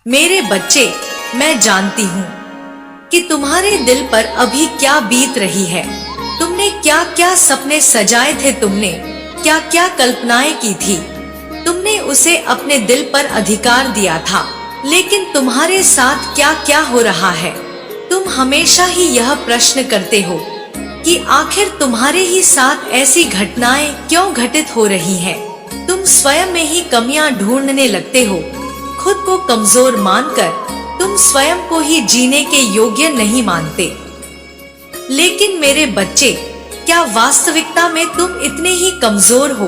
मेरे बच्चे, मैं जानती हूँ कि तुम्हारे दिल पर अभी क्या बीत रही है। तुमने क्या क्या सपने सजाए थे, तुमने क्या क्या कल्पनाएं की थी। तुमने उसे अपने दिल पर अधिकार दिया था, लेकिन तुम्हारे साथ क्या क्या हो रहा है। तुम हमेशा ही यह प्रश्न करते हो कि आखिर तुम्हारे ही साथ ऐसी घटनाएं क्यों घटित हो रही हैं। तुम स्वयं में ही कमियां ढूंढने लगते हो। खुद को कमजोर मानकर तुम स्वयं को ही जीने के योग्य नहीं मानते। लेकिन मेरे बच्चे, क्या वास्तविकता में तुम इतने ही कमजोर हो?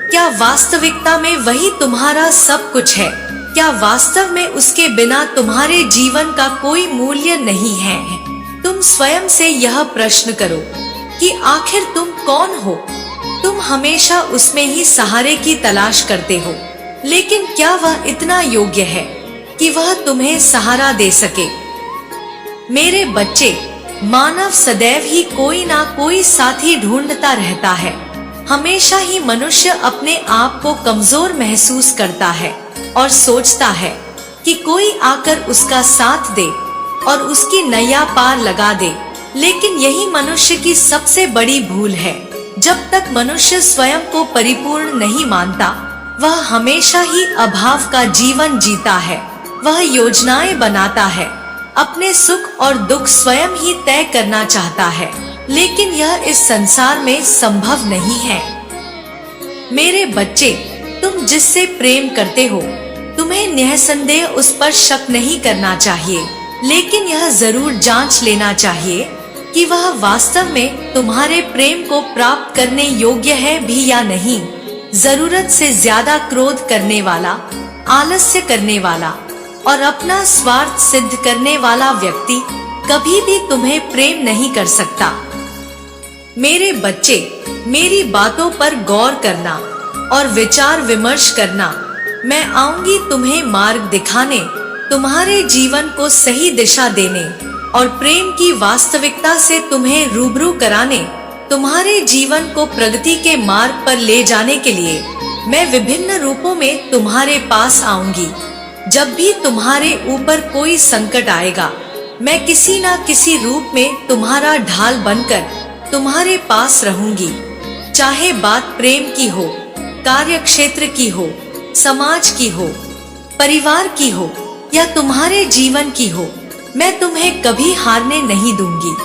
क्या वास्तविकता में वही तुम्हारा सब कुछ है? क्या वास्तव में उसके बिना तुम्हारे जीवन का कोई मूल्य नहीं है? तुम स्वयं से यह प्रश्न करो कि आखिर तुम कौन हो। तुम हमेशा उसमें ही सहारे की तलाश करते हो, लेकिन क्या वह इतना योग्य है कि वह तुम्हें सहारा दे सके? मेरे बच्चे, मानव सदैव ही कोई ना कोई साथी ढूंढता रहता है। हमेशा ही मनुष्य अपने आप को कमजोर महसूस करता है और सोचता है कि कोई आकर उसका साथ दे और उसकी नैया पार लगा दे। लेकिन यही मनुष्य की सबसे बड़ी भूल है। जब तक मनुष्य स्वयं को परिपूर्ण नहीं मानता, वह हमेशा ही अभाव का जीवन जीता है। वह योजनाएं बनाता है, अपने सुख और दुख स्वयं ही तय करना चाहता है, लेकिन यह इस संसार में संभव नहीं है। मेरे बच्चे, तुम जिससे प्रेम करते हो, तुम्हें निःसंदेह उस पर शक नहीं करना चाहिए, लेकिन यह जरूर जांच लेना चाहिए कि वह वास्तव में तुम्हारे प्रेम को प्राप्त करने योग्य है भी या नहीं। जरूरत से ज्यादा क्रोध करने वाला, आलस्य करने वाला और अपना स्वार्थ सिद्ध करने वाला व्यक्ति कभी भी तुम्हें प्रेम नहीं कर सकता। मेरे बच्चे, मेरी बातों पर गौर करना और विचार विमर्श करना। मैं आऊंगी तुम्हें मार्ग दिखाने, तुम्हारे जीवन को सही दिशा देने और प्रेम की वास्तविकता से तुम्हें रूबरू कराने। तुम्हारे जीवन को प्रगति के मार्ग पर ले जाने के लिए मैं विभिन्न रूपों में तुम्हारे पास आऊंगी। जब भी तुम्हारे ऊपर कोई संकट आएगा, मैं किसी न किसी रूप में तुम्हारा ढाल बनकर तुम्हारे पास रहूंगी। चाहे बात प्रेम की हो, कार्य क्षेत्र की हो, समाज की हो, परिवार की हो या तुम्हारे जीवन की हो, मैं तुम्हें कभी हारने नहीं दूंगी।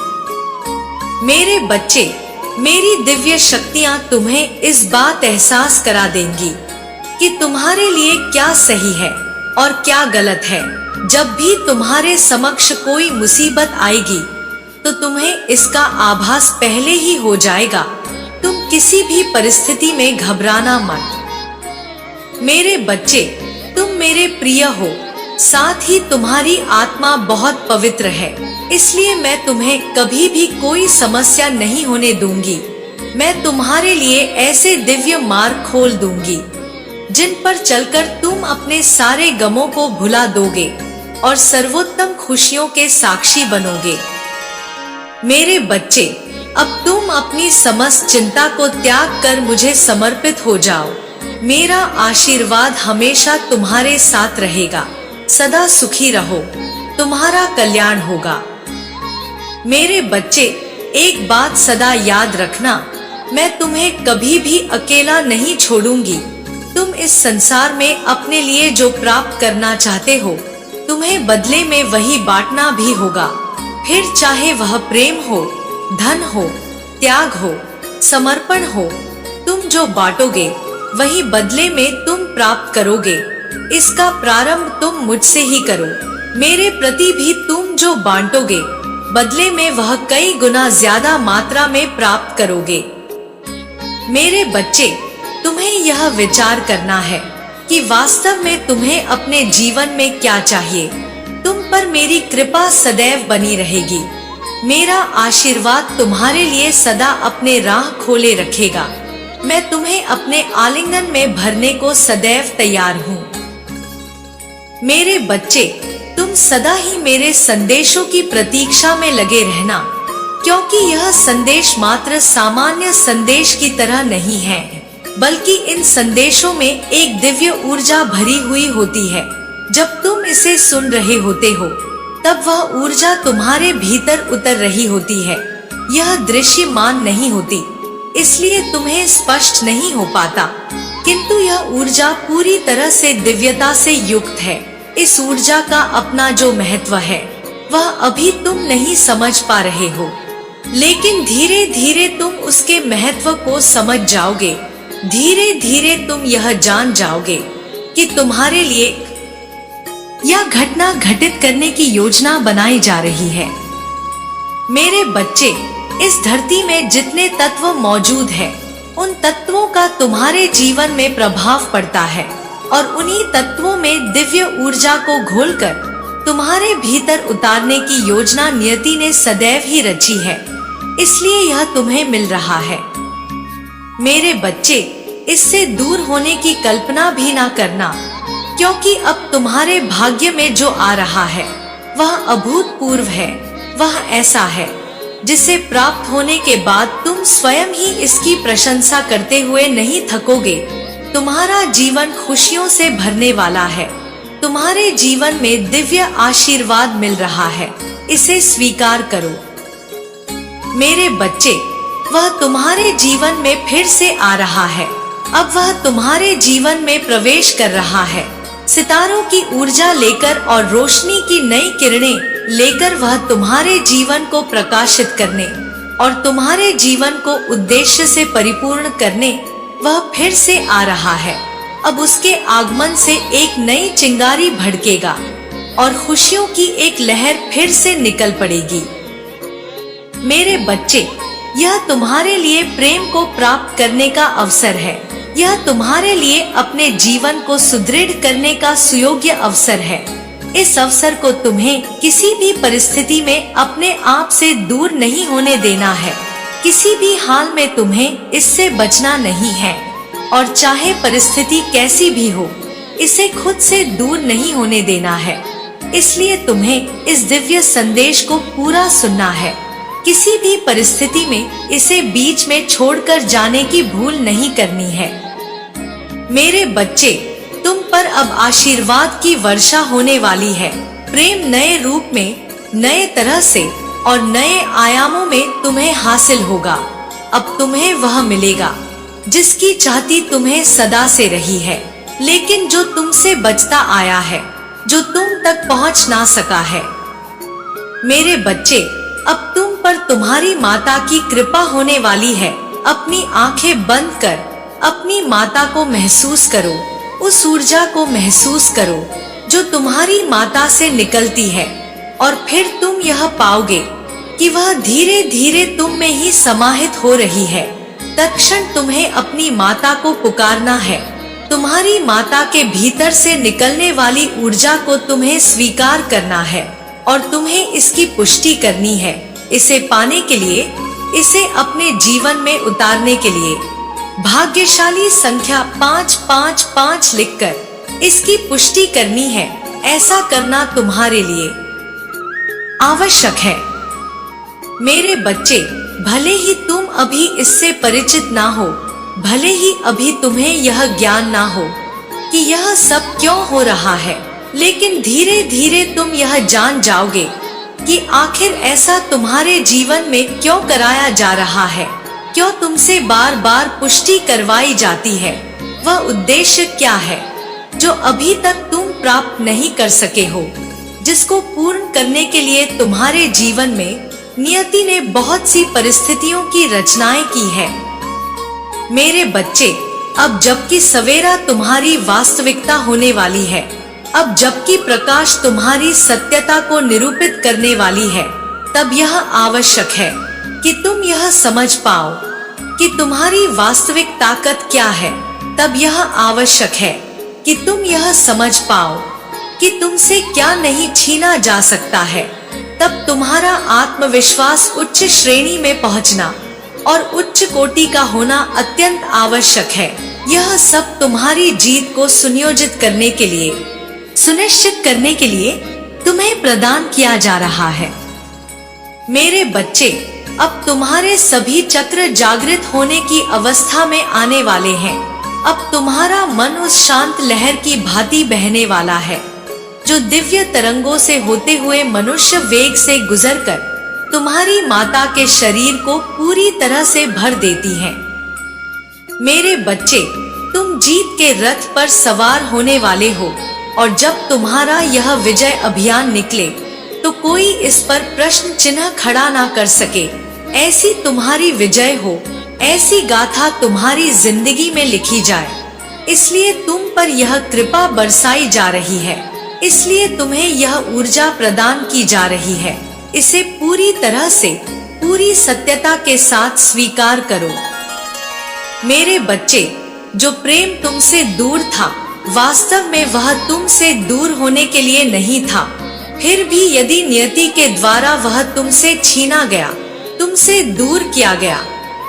मेरे बच्चे, मेरी दिव्य शक्तियां तुम्हें इस बात एहसास करा देंगी कि तुम्हारे लिए क्या सही है और क्या गलत है। जब भी तुम्हारे समक्ष कोई मुसीबत आएगी, तो तुम्हें इसका आभास पहले ही हो जाएगा। तुम किसी भी परिस्थिति में घबराना मत। मेरे बच्चे, तुम मेरे प्रिय हो, साथ ही तुम्हारी आत्मा बहुत पवित्र है, इसलिए मैं तुम्हें कभी भी कोई समस्या नहीं होने दूंगी। मैं तुम्हारे लिए ऐसे दिव्य मार्ग खोल दूंगी जिन पर चलकर तुम अपने सारे गमों को भुला दोगे और सर्वोत्तम खुशियों के साक्षी बनोगे। मेरे बच्चे, अब तुम अपनी समस्त चिंता को त्याग कर मुझे समर्पित हो जाओ। मेरा आशीर्वाद हमेशा तुम्हारे साथ रहेगा। सदा सुखी रहो, तुम्हारा कल्याण होगा। मेरे बच्चे, एक बात सदा याद रखना, मैं तुम्हें कभी भी अकेला नहीं छोड़ूंगी। तुम इस संसार में अपने लिए जो प्राप्त करना चाहते हो, तुम्हें बदले में वही बांटना भी होगा। फिर चाहे वह प्रेम हो, धन हो, त्याग हो, समर्पण हो, तुम जो बांटोगे वही बदले में तुम प्राप्त करोगे। इसका प्रारंभ तुम मुझसे ही करो। मेरे प्रति भी तुम जो बांटोगे, बदले में वह कई गुना ज्यादा मात्रा में प्राप्त करोगे। मेरे बच्चे, तुम्हें यह विचार करना है कि वास्तव में तुम्हें अपने जीवन में क्या चाहिए। तुम पर मेरी कृपा सदैव बनी रहेगी। मेरा आशीर्वाद तुम्हारे लिए सदा अपने राह खोले रखेगा। मैं तुम्हें अपने आलिंगन में भरने को सदैव तैयार हूँ। मेरे बच्चे, तुम सदा ही मेरे संदेशों की प्रतीक्षा में लगे रहना, क्योंकि यह संदेश मात्र सामान्य संदेश की तरह नहीं है, बल्कि इन संदेशों में एक दिव्य ऊर्जा भरी हुई होती है जब तुम इसे सुन रहे होते हो तब वह ऊर्जा तुम्हारे भीतर उतर रही होती है। यह दृश्यमान नहीं होती, इसलिए तुम्हें स्पष्ट नहीं हो पाता, किंतु यह ऊर्जा पूरी तरह से दिव्यता से युक्त है। इस ऊर्जा का अपना जो महत्व है वह अभी तुम नहीं समझ पा रहे हो, लेकिन धीरे धीरे तुम उसके महत्व को समझ जाओगे। धीरे धीरे तुम यह जान जाओगे कि तुम्हारे लिए यह घटना घटित करने की योजना बनाई जा रही है। मेरे बच्चे, इस धरती में जितने तत्व मौजूद हैं, उन तत्वों का तुम्हारे जीवन में प्रभाव पड़ता है और उन्हीं तत्वों में दिव्य ऊर्जा को घोलकर तुम्हारे भीतर उतारने की योजना नियति ने सदैव ही रची है, इसलिए यह तुम्हें मिल रहा है। मेरे बच्चे, इससे दूर होने की कल्पना भी ना करना, क्योंकि अब तुम्हारे भाग्य में जो आ रहा है वह अभूतपूर्व है। वह ऐसा है जिसे प्राप्त होने के बाद तुम स्वयं ही इसकी प्रशंसा करते हुए नहीं थकोगे। तुम्हारा जीवन खुशियों से भरने वाला है। तुम्हारे जीवन में दिव्य आशीर्वाद मिल रहा है, इसे स्वीकार करो। मेरे बच्चे, वह तुम्हारे जीवन में फिर से आ रहा है। अब वह तुम्हारे जीवन में प्रवेश कर रहा है। सितारों की ऊर्जा लेकर और रोशनी की नई किरणें लेकर वह तुम्हारे जीवन को प्रकाशित करने और तुम्हारे जीवन को उद्देश्य से परिपूर्ण करने वह फिर से आ रहा है। अब उसके आगमन से एक नई चिंगारी भड़केगा और खुशियों की एक लहर फिर से निकल पड़ेगी। मेरे बच्चे, यह तुम्हारे लिए प्रेम को प्राप्त करने का अवसर है। यह तुम्हारे लिए अपने जीवन को सुदृढ़ करने का सुयोग्य अवसर है। इस अवसर को तुम्हें किसी भी परिस्थिति में अपने आप से दूर नहीं होने देना है। किसी भी हाल में तुम्हें इससे बचना नहीं है, और चाहे परिस्थिति कैसी भी हो, इसे खुद से दूर नहीं होने देना है। इसलिए तुम्हें इस दिव्य संदेश को पूरा सुनना है। किसी भी परिस्थिति में इसे बीच में छोड़कर जाने की भूल नहीं करनी है। मेरे बच्चे, तुम पर अब आशीर्वाद की वर्षा होने वाली है। प्रेम नए रूप में, नए तरह से और नए आयामों में तुम्हें हासिल होगा। अब तुम्हें वह मिलेगा जिसकी चाहती तुम्हें सदा से रही है, लेकिन जो तुमसे बचता आया है, जो तुम तक पहुंच ना सका है। मेरे बच्चे, अब तुम पर तुम्हारी माता की कृपा होने वाली है। अपनी आंखें बंद कर अपनी माता को महसूस करो। उस ऊर्जा को महसूस करो जो तुम्हारी माता से निकलती है, और फिर तुम यह पाओगे कि वह धीरे धीरे तुम में ही समाहित हो रही है। तत्क्षण तुम्हें अपनी माता को पुकारना है। तुम्हारी माता के भीतर से निकलने वाली ऊर्जा को तुम्हें स्वीकार करना है और तुम्हें इसकी पुष्टि करनी है। इसे पाने के लिए, इसे अपने जीवन में उतारने के लिए भाग्यशाली संख्या 555 लिखकर इसकी पुष्टि करनी है। ऐसा करना तुम्हारे लिए आवश्यक है। मेरे बच्चे, भले ही तुम अभी इससे परिचित ना हो, भले ही अभी तुम्हें यह ज्ञान ना हो कि यह सब क्यों हो रहा है, लेकिन धीरे धीरे तुम यह जान जाओगे कि आखिर ऐसा तुम्हारे जीवन में क्यों कराया जा रहा है, क्यों तुमसे बार बार पुष्टि करवाई जाती है। वह उद्देश्य क्या है जो अभी तक तुम प्राप्त नहीं कर सके हो, जिसको पूर्ण करने के लिए तुम्हारे जीवन में नियति ने बहुत सी परिस्थितियों की रचनाएं की है। मेरे बच्चे, अब जबकि सवेरा तुम्हारी वास्तविकता होने वाली है, अब जबकि प्रकाश तुम्हारी सत्यता को निरूपित करने वाली है, तब यह आवश्यक है कि तुम यह समझ पाओ कि तुम्हारी वास्तविक ताकत क्या है। तब यह आवश्यक है कि तुम यह समझ पाओ कि तुमसे क्या नहीं छीना जा सकता है। तब तुम्हारा आत्मविश्वास उच्च श्रेणी में पहुंचना और उच्च कोटि का होना अत्यंत आवश्यक है। यह सब तुम्हारी जीत को सुनियोजित करने के लिए, सुनिश्चित करने के लिए तुम्हें प्रदान किया जा रहा है। मेरे बच्चे, अब तुम्हारे सभी चक्र जागृत होने की अवस्था में आने वाले हैं। अब तुम्हारा मन उस शांत लहर की भांति बहने वाला है जो दिव्य तरंगों से होते हुए मनुष्य वेग से गुजरकर तुम्हारी माता के शरीर को पूरी तरह से भर देती हैं। मेरे बच्चे, तुम जीत के रथ पर सवार होने वाले हो और जब तुम्हारा यह विजय अभियान निकले तो कोई इस पर प्रश्न चिन्ह खड़ा ना कर सके। ऐसी तुम्हारी विजय हो, ऐसी गाथा तुम्हारी जिंदगी में लिखी जाए, इसलिए तुम पर यह कृपा बरसाई जा रही है, इसलिए तुम्हें यह ऊर्जा प्रदान की जा रही है। इसे पूरी तरह से, पूरी सत्यता के साथ स्वीकार करो। मेरे बच्चे, जो प्रेम तुमसे दूर था, वास्तव में वह तुमसे दूर होने के लिए नहीं था। फिर भी यदि नियति के द्वारा वह तुमसे छीना गया, तुमसे दूर किया गया,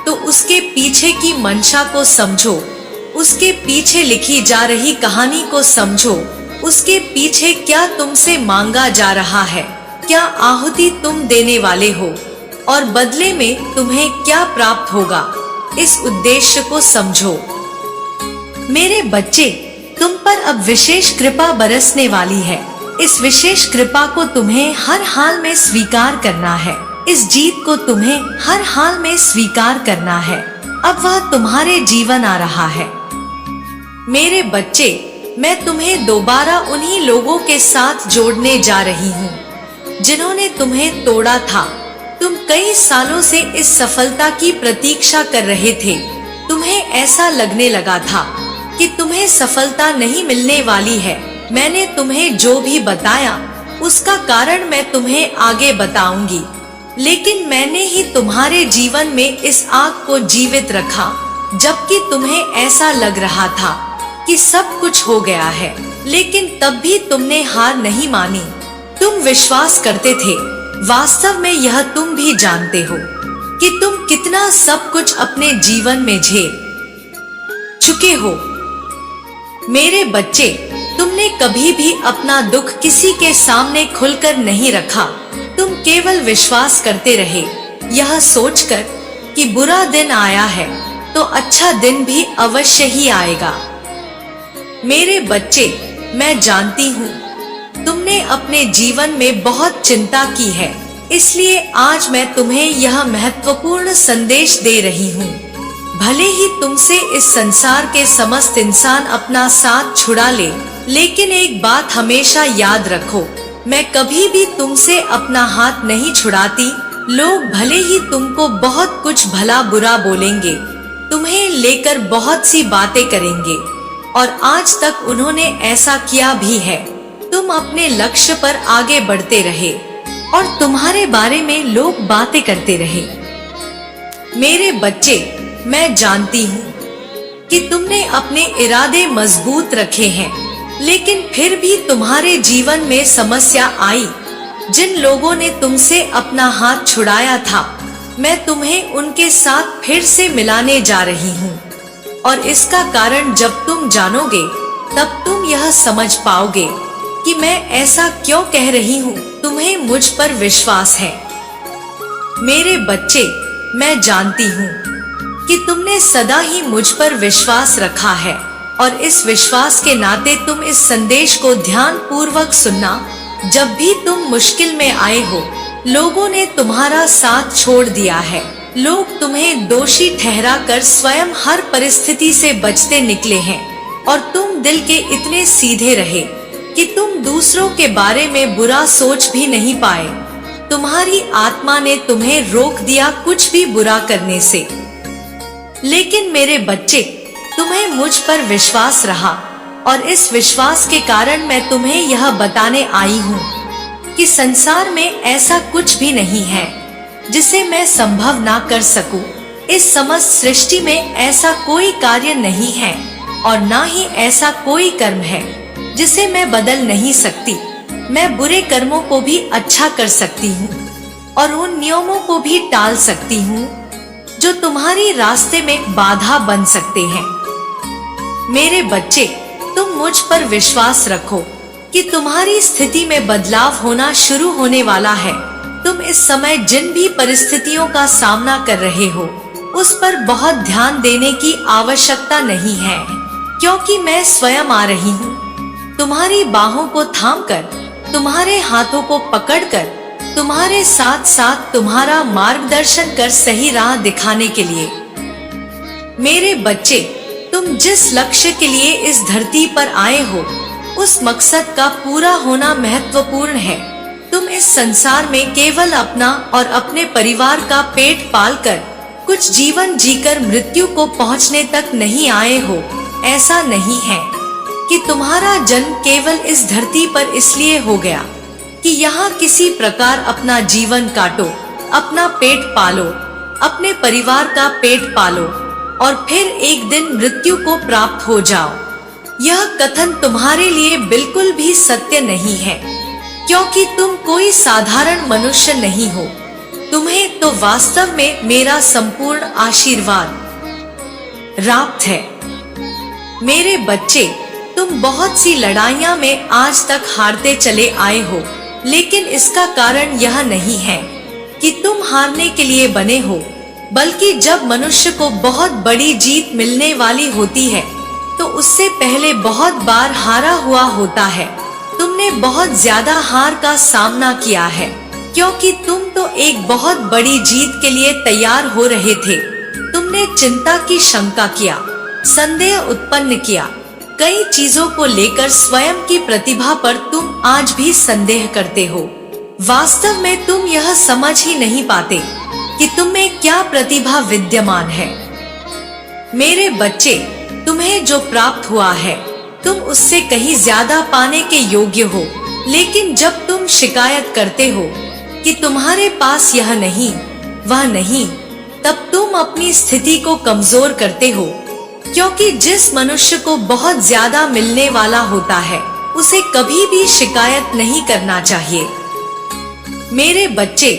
तो उसके पीछे की मंशा को समझो, उसके पीछे लिखी जा रही कहानी को समझो। उसके पीछे क्या तुमसे मांगा जा रहा है, क्या आहुति तुम देने वाले हो और बदले में तुम्हें क्या प्राप्त होगा, इस उद्देश्य को समझो। मेरे बच्चे, तुम पर अब विशेष कृपा बरसने वाली है। इस विशेष कृपा को तुम्हें हर हाल में स्वीकार करना है। इस जीत को तुम्हें हर हाल में स्वीकार करना है। अब वह तुम्हारे जीवन आ रहा है। मेरे बच्चे, मैं तुम्हें दोबारा उन्हीं लोगों के साथ जोड़ने जा रही हूँ जिन्होंने तुम्हें तोड़ा था। तुम कई सालों से इस सफलता की प्रतीक्षा कर रहे थे। तुम्हें ऐसा लगने लगा था कि तुम्हें सफलता नहीं मिलने वाली है। मैंने तुम्हें जो भी बताया उसका कारण मैं तुम्हें आगे बताऊंगी, लेकिन मैंने ही तुम्हारे जीवन में इस आग को जीवित रखा, जबकि तुम्हें ऐसा लग रहा था कि सब कुछ हो गया है। लेकिन तब भी तुमने हार नहीं मानी। तुम विश्वास करते थे। वास्तव में यह तुम भी जानते हो कि तुम कितना सब कुछ अपने जीवन में झेल चुके हो। मेरे बच्चे, तुमने कभी भी अपना दुख किसी के सामने खुलकर नहीं रखा। तुम केवल विश्वास करते रहे, यह सोचकर कि बुरा दिन आया है तो अच्छा दिन भी अवश्य ही आएगा। मेरे बच्चे, मैं जानती हूँ तुमने अपने जीवन में बहुत चिंता की है, इसलिए आज मैं तुम्हें यह महत्वपूर्ण संदेश दे रही हूँ। भले ही तुमसे इस संसार के समस्त इंसान अपना साथ छुड़ा ले, लेकिन एक बात हमेशा याद रखो, मैं कभी भी तुमसे अपना हाथ नहीं छुड़ाती। लोग भले ही तुमको बहुत कुछ भला बुरा बोलेंगे, तुम्हें लेकर बहुत सी बातें करेंगे, और आज तक उन्होंने ऐसा किया भी है। तुम अपने लक्ष्य पर आगे बढ़ते रहे और तुम्हारे बारे में लोग बातें करते रहे। मेरे बच्चे, मैं जानती हूँ कि तुमने अपने इरादे मजबूत रखे हैं, लेकिन फिर भी तुम्हारे जीवन में समस्या आई। जिन लोगों ने तुमसे अपना हाथ छुड़ाया था, मैं तुम्हें उनके साथ फिर से मिलाने जा रही हूँ, और इसका कारण जब तुम जानोगे तब तुम यह समझ पाओगे कि मैं ऐसा क्यों कह रही हूँ। तुम्हें मुझ पर विश्वास है। मेरे बच्चे, मैं जानती हूँ कि तुमने सदा ही मुझ पर विश्वास रखा है, और इस विश्वास के नाते तुम इस संदेश को ध्यान पूर्वक सुनना। जब भी तुम मुश्किल में आए हो, लोगों ने तुम्हारा साथ छोड़ दिया है। लोग तुम्हें दोषी ठहराकर स्वयं हर परिस्थिति से बचते निकले हैं, और तुम दिल के इतने सीधे रहे कि तुम दूसरों के बारे में बुरा सोच भी नहीं पाए। तुम्हारी आत्मा ने तुम्हें रोक दिया कुछ भी बुरा करने से। लेकिन मेरे बच्चे, तुम्हें मुझ पर विश्वास रहा, और इस विश्वास के कारण मैं तुम्हें यह बताने आई हूँ कि संसार में ऐसा कुछ भी नहीं है जिसे मैं संभव ना कर सकूं। इस समस्त सृष्टि में ऐसा कोई कार्य नहीं है, और ना ही ऐसा कोई कर्म है जिसे मैं बदल नहीं सकती। मैं बुरे कर्मों को भी अच्छा कर सकती हूँ, और उन नियमों को भी टाल सकती हूँ जो तुम्हारी रास्ते में बाधा बन सकते हैं। मेरे बच्चे, तुम मुझ पर विश्वास रखो कि तुम्हारी स्थिति में बदलाव होना शुरू होने वाला है। तुम इस समय जिन भी परिस्थितियों का सामना कर रहे हो, उस पर बहुत ध्यान देने की आवश्यकता नहीं है, क्योंकि मैं स्वयं आ रही हूँ। तुम्हारी बाहों को थामकर, तुम्हारे हाथों को पकड़कर, तुम्हारे साथ साथ तुम्हारा मार्गदर्शन कर सही राह दिखाने के लिए। मेरे बच्चे, तुम जिस लक्ष्य के लिए इस धरती पर आए हो, उस मकसद का पूरा होना महत्वपूर्ण है। तुम इस संसार में केवल अपना और अपने परिवार का पेट पालकर कुछ जीवन जीकर मृत्यु को पहुंचने तक नहीं आए हो। ऐसा नहीं है कि तुम्हारा जन्म केवल इस धरती पर इसलिए हो गया कि यहाँ किसी प्रकार अपना जीवन काटो, अपना पेट पालो, अपने परिवार का पेट पालो और फिर एक दिन मृत्यु को प्राप्त हो जाओ। यह कथन तुम्हारे लिए बिल्कुल भी सत्य नहीं है, क्योंकि तुम कोई साधारण मनुष्य नहीं हो। तुम्हें तो वास्तव में मेरा संपूर्ण आशीर्वाद प्राप्त है। मेरे बच्चे, तुम बहुत सी लड़ाइयां में आज तक हारते चले आए हो, लेकिन इसका कारण यह नहीं है कि तुम हारने के लिए बने हो, बल्कि जब मनुष्य को बहुत बड़ी जीत मिलने वाली होती है तो उससे पहले बहुत बार हारा हुआ होता है। तुमने बहुत ज्यादा हार का सामना किया है, क्योंकि तुम तो एक बहुत बड़ी जीत के लिए तैयार हो रहे थे। तुमने चिंता की शंका किया, संदेह उत्पन्न किया, कई चीजों को लेकर स्वयं की प्रतिभा पर तुम आज भी संदेह करते हो। वास्तव में तुम यह समझ ही नहीं पाते कि तुम में क्या प्रतिभा विद्यमान है। मेरे बच्चे, तुम्हें जो प्राप्त हुआ है तुम उससे कहीं ज्यादा पाने के योग्य हो, लेकिन जब तुम शिकायत करते हो कि तुम्हारे पास यह नहीं, वह नहीं, तब तुम अपनी स्थिति को कमजोर करते हो, क्योंकि जिस मनुष्य को बहुत ज्यादा मिलने वाला होता है उसे कभी भी शिकायत नहीं करना चाहिए। मेरे बच्चे,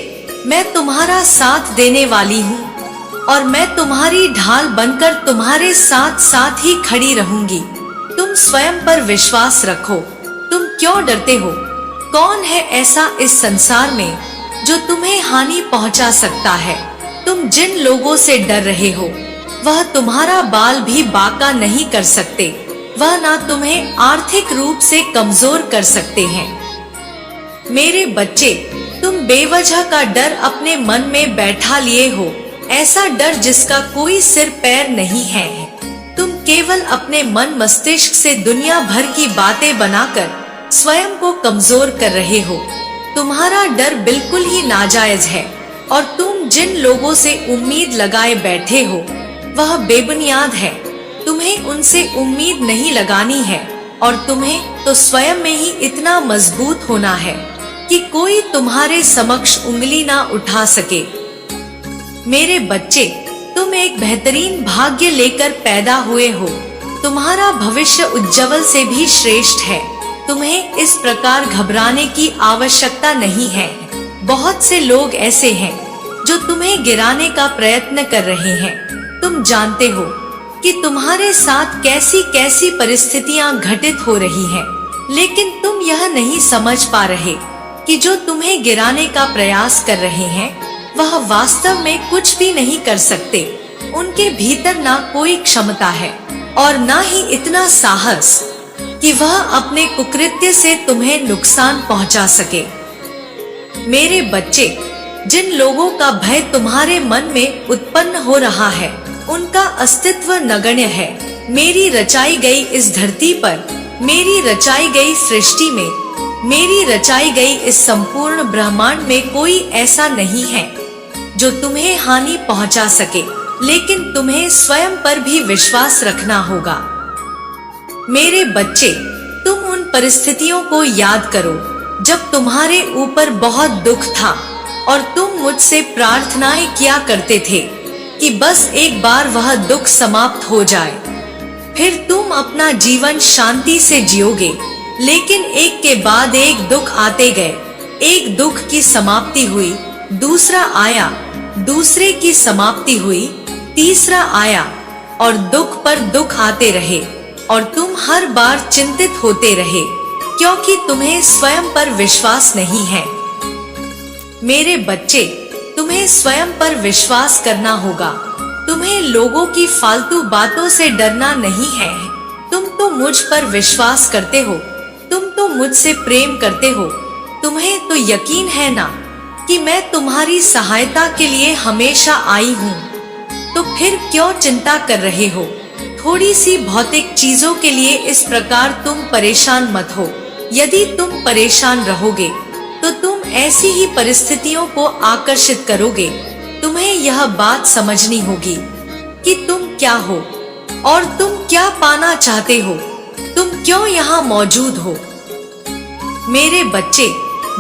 मैं तुम्हारा साथ देने वाली हूँ और मैं तुम्हारी ढाल बनकर तुम्हारे साथ साथ ही खड़ी रहूंगी। तुम स्वयं पर विश्वास रखो। तुम क्यों डरते हो? कौन है ऐसा इस संसार में जो तुम्हें हानि पहुंचा सकता है? तुम जिन लोगों से डर रहे हो वह तुम्हारा बाल भी बांका नहीं कर सकते। वह ना तुम्हें आर्थिक रूप से कमजोर कर सकते हैं। मेरे बच्चे, तुम बेवजह का डर अपने मन में बैठा लिए हो, ऐसा डर जिसका कोई सिर पैर नहीं है। तुम केवल अपने मन मस्तिष्क से दुनिया भर की बातें बनाकर स्वयं को कमजोर कर रहे हो। तुम्हारा डर बिल्कुल ही नाजायज है और तुम जिन लोगों से उम्मीद लगाए बैठे हो वह बेबुनियाद है। तुम्हें उनसे उम्मीद नहीं लगानी है और तुम्हें तो स्वयं में ही इतना मजबूत होना है कि कोई तुम्हारे समक्ष उंगली ना उठा सके। मेरे बच्चे, तुम एक बेहतरीन भाग्य लेकर पैदा हुए हो। तुम्हारा भविष्य उज्जवल से भी श्रेष्ठ है। तुम्हें इस प्रकार घबराने की आवश्यकता नहीं है। बहुत से लोग ऐसे हैं जो तुम्हें गिराने का प्रयत्न कर रहे हैं। तुम जानते हो कि तुम्हारे साथ कैसी कैसी परिस्थितियां घटित हो रही हैं, लेकिन तुम यह नहीं समझ पा रहे कि जो तुम्हें गिराने का प्रयास कर रहे हैं वह वास्तव में कुछ भी नहीं कर सकते। उनके भीतर ना कोई क्षमता है और ना ही इतना साहस कि वह अपने कुकृत्य से तुम्हें नुकसान पहुंचा सके। मेरे बच्चे, जिन लोगों का भय तुम्हारे मन में उत्पन्न हो रहा है उनका अस्तित्व नगण्य है। मेरी रचाई गई इस धरती पर, मेरी रचाई गई सृष्टि में, मेरी रचाई गई इस संपूर्ण ब्रह्मांड में कोई ऐसा नहीं है जो तुम्हें हानि पहुंचा सके, लेकिन तुम्हें स्वयं पर भी विश्वास रखना होगा। मेरे बच्चे, तुम उन परिस्थितियों को याद करो जब तुम्हारे ऊपर बहुत दुख था और तुम मुझसे प्रार्थनाएं किया करते थे कि बस एक बार वह दुख समाप्त हो जाए, फिर तुम अपना जीवन शांति से जियोगे। लेकिन एक के बाद एक दुख आते गए। एक दुख की समाप्ति हुई, दूसरा आया, दूसरे की समाप्ति हुई, तीसरा आया और दुख पर दुख आते रहे और तुम हर बार चिंतित होते रहे क्योंकि तुम्हें स्वयं पर विश्वास नहीं है। मेरे बच्चे, तुम्हें स्वयं पर विश्वास करना होगा। तुम्हें लोगों की फालतू बातों से डरना नहीं है। तुम तो मुझ पर विश्वास करते हो, मुझसे प्रेम करते हो, तुम्हें तो यकीन है ना कि मैं तुम्हारी सहायता के लिए हमेशा आई हूँ। तो फिर क्यों चिंता कर रहे हो? थोड़ी सी भौतिक चीजों के लिए इस प्रकार तुम परेशान मत हो। यदि तुम परेशान रहोगे तो तुम ऐसी ही परिस्थितियों को आकर्षित करोगे। तुम्हें यह बात समझनी होगी कि तुम क्या हो और तुम क्या पाना चाहते हो, तुम क्यों यहाँ मौजूद हो। मेरे बच्चे,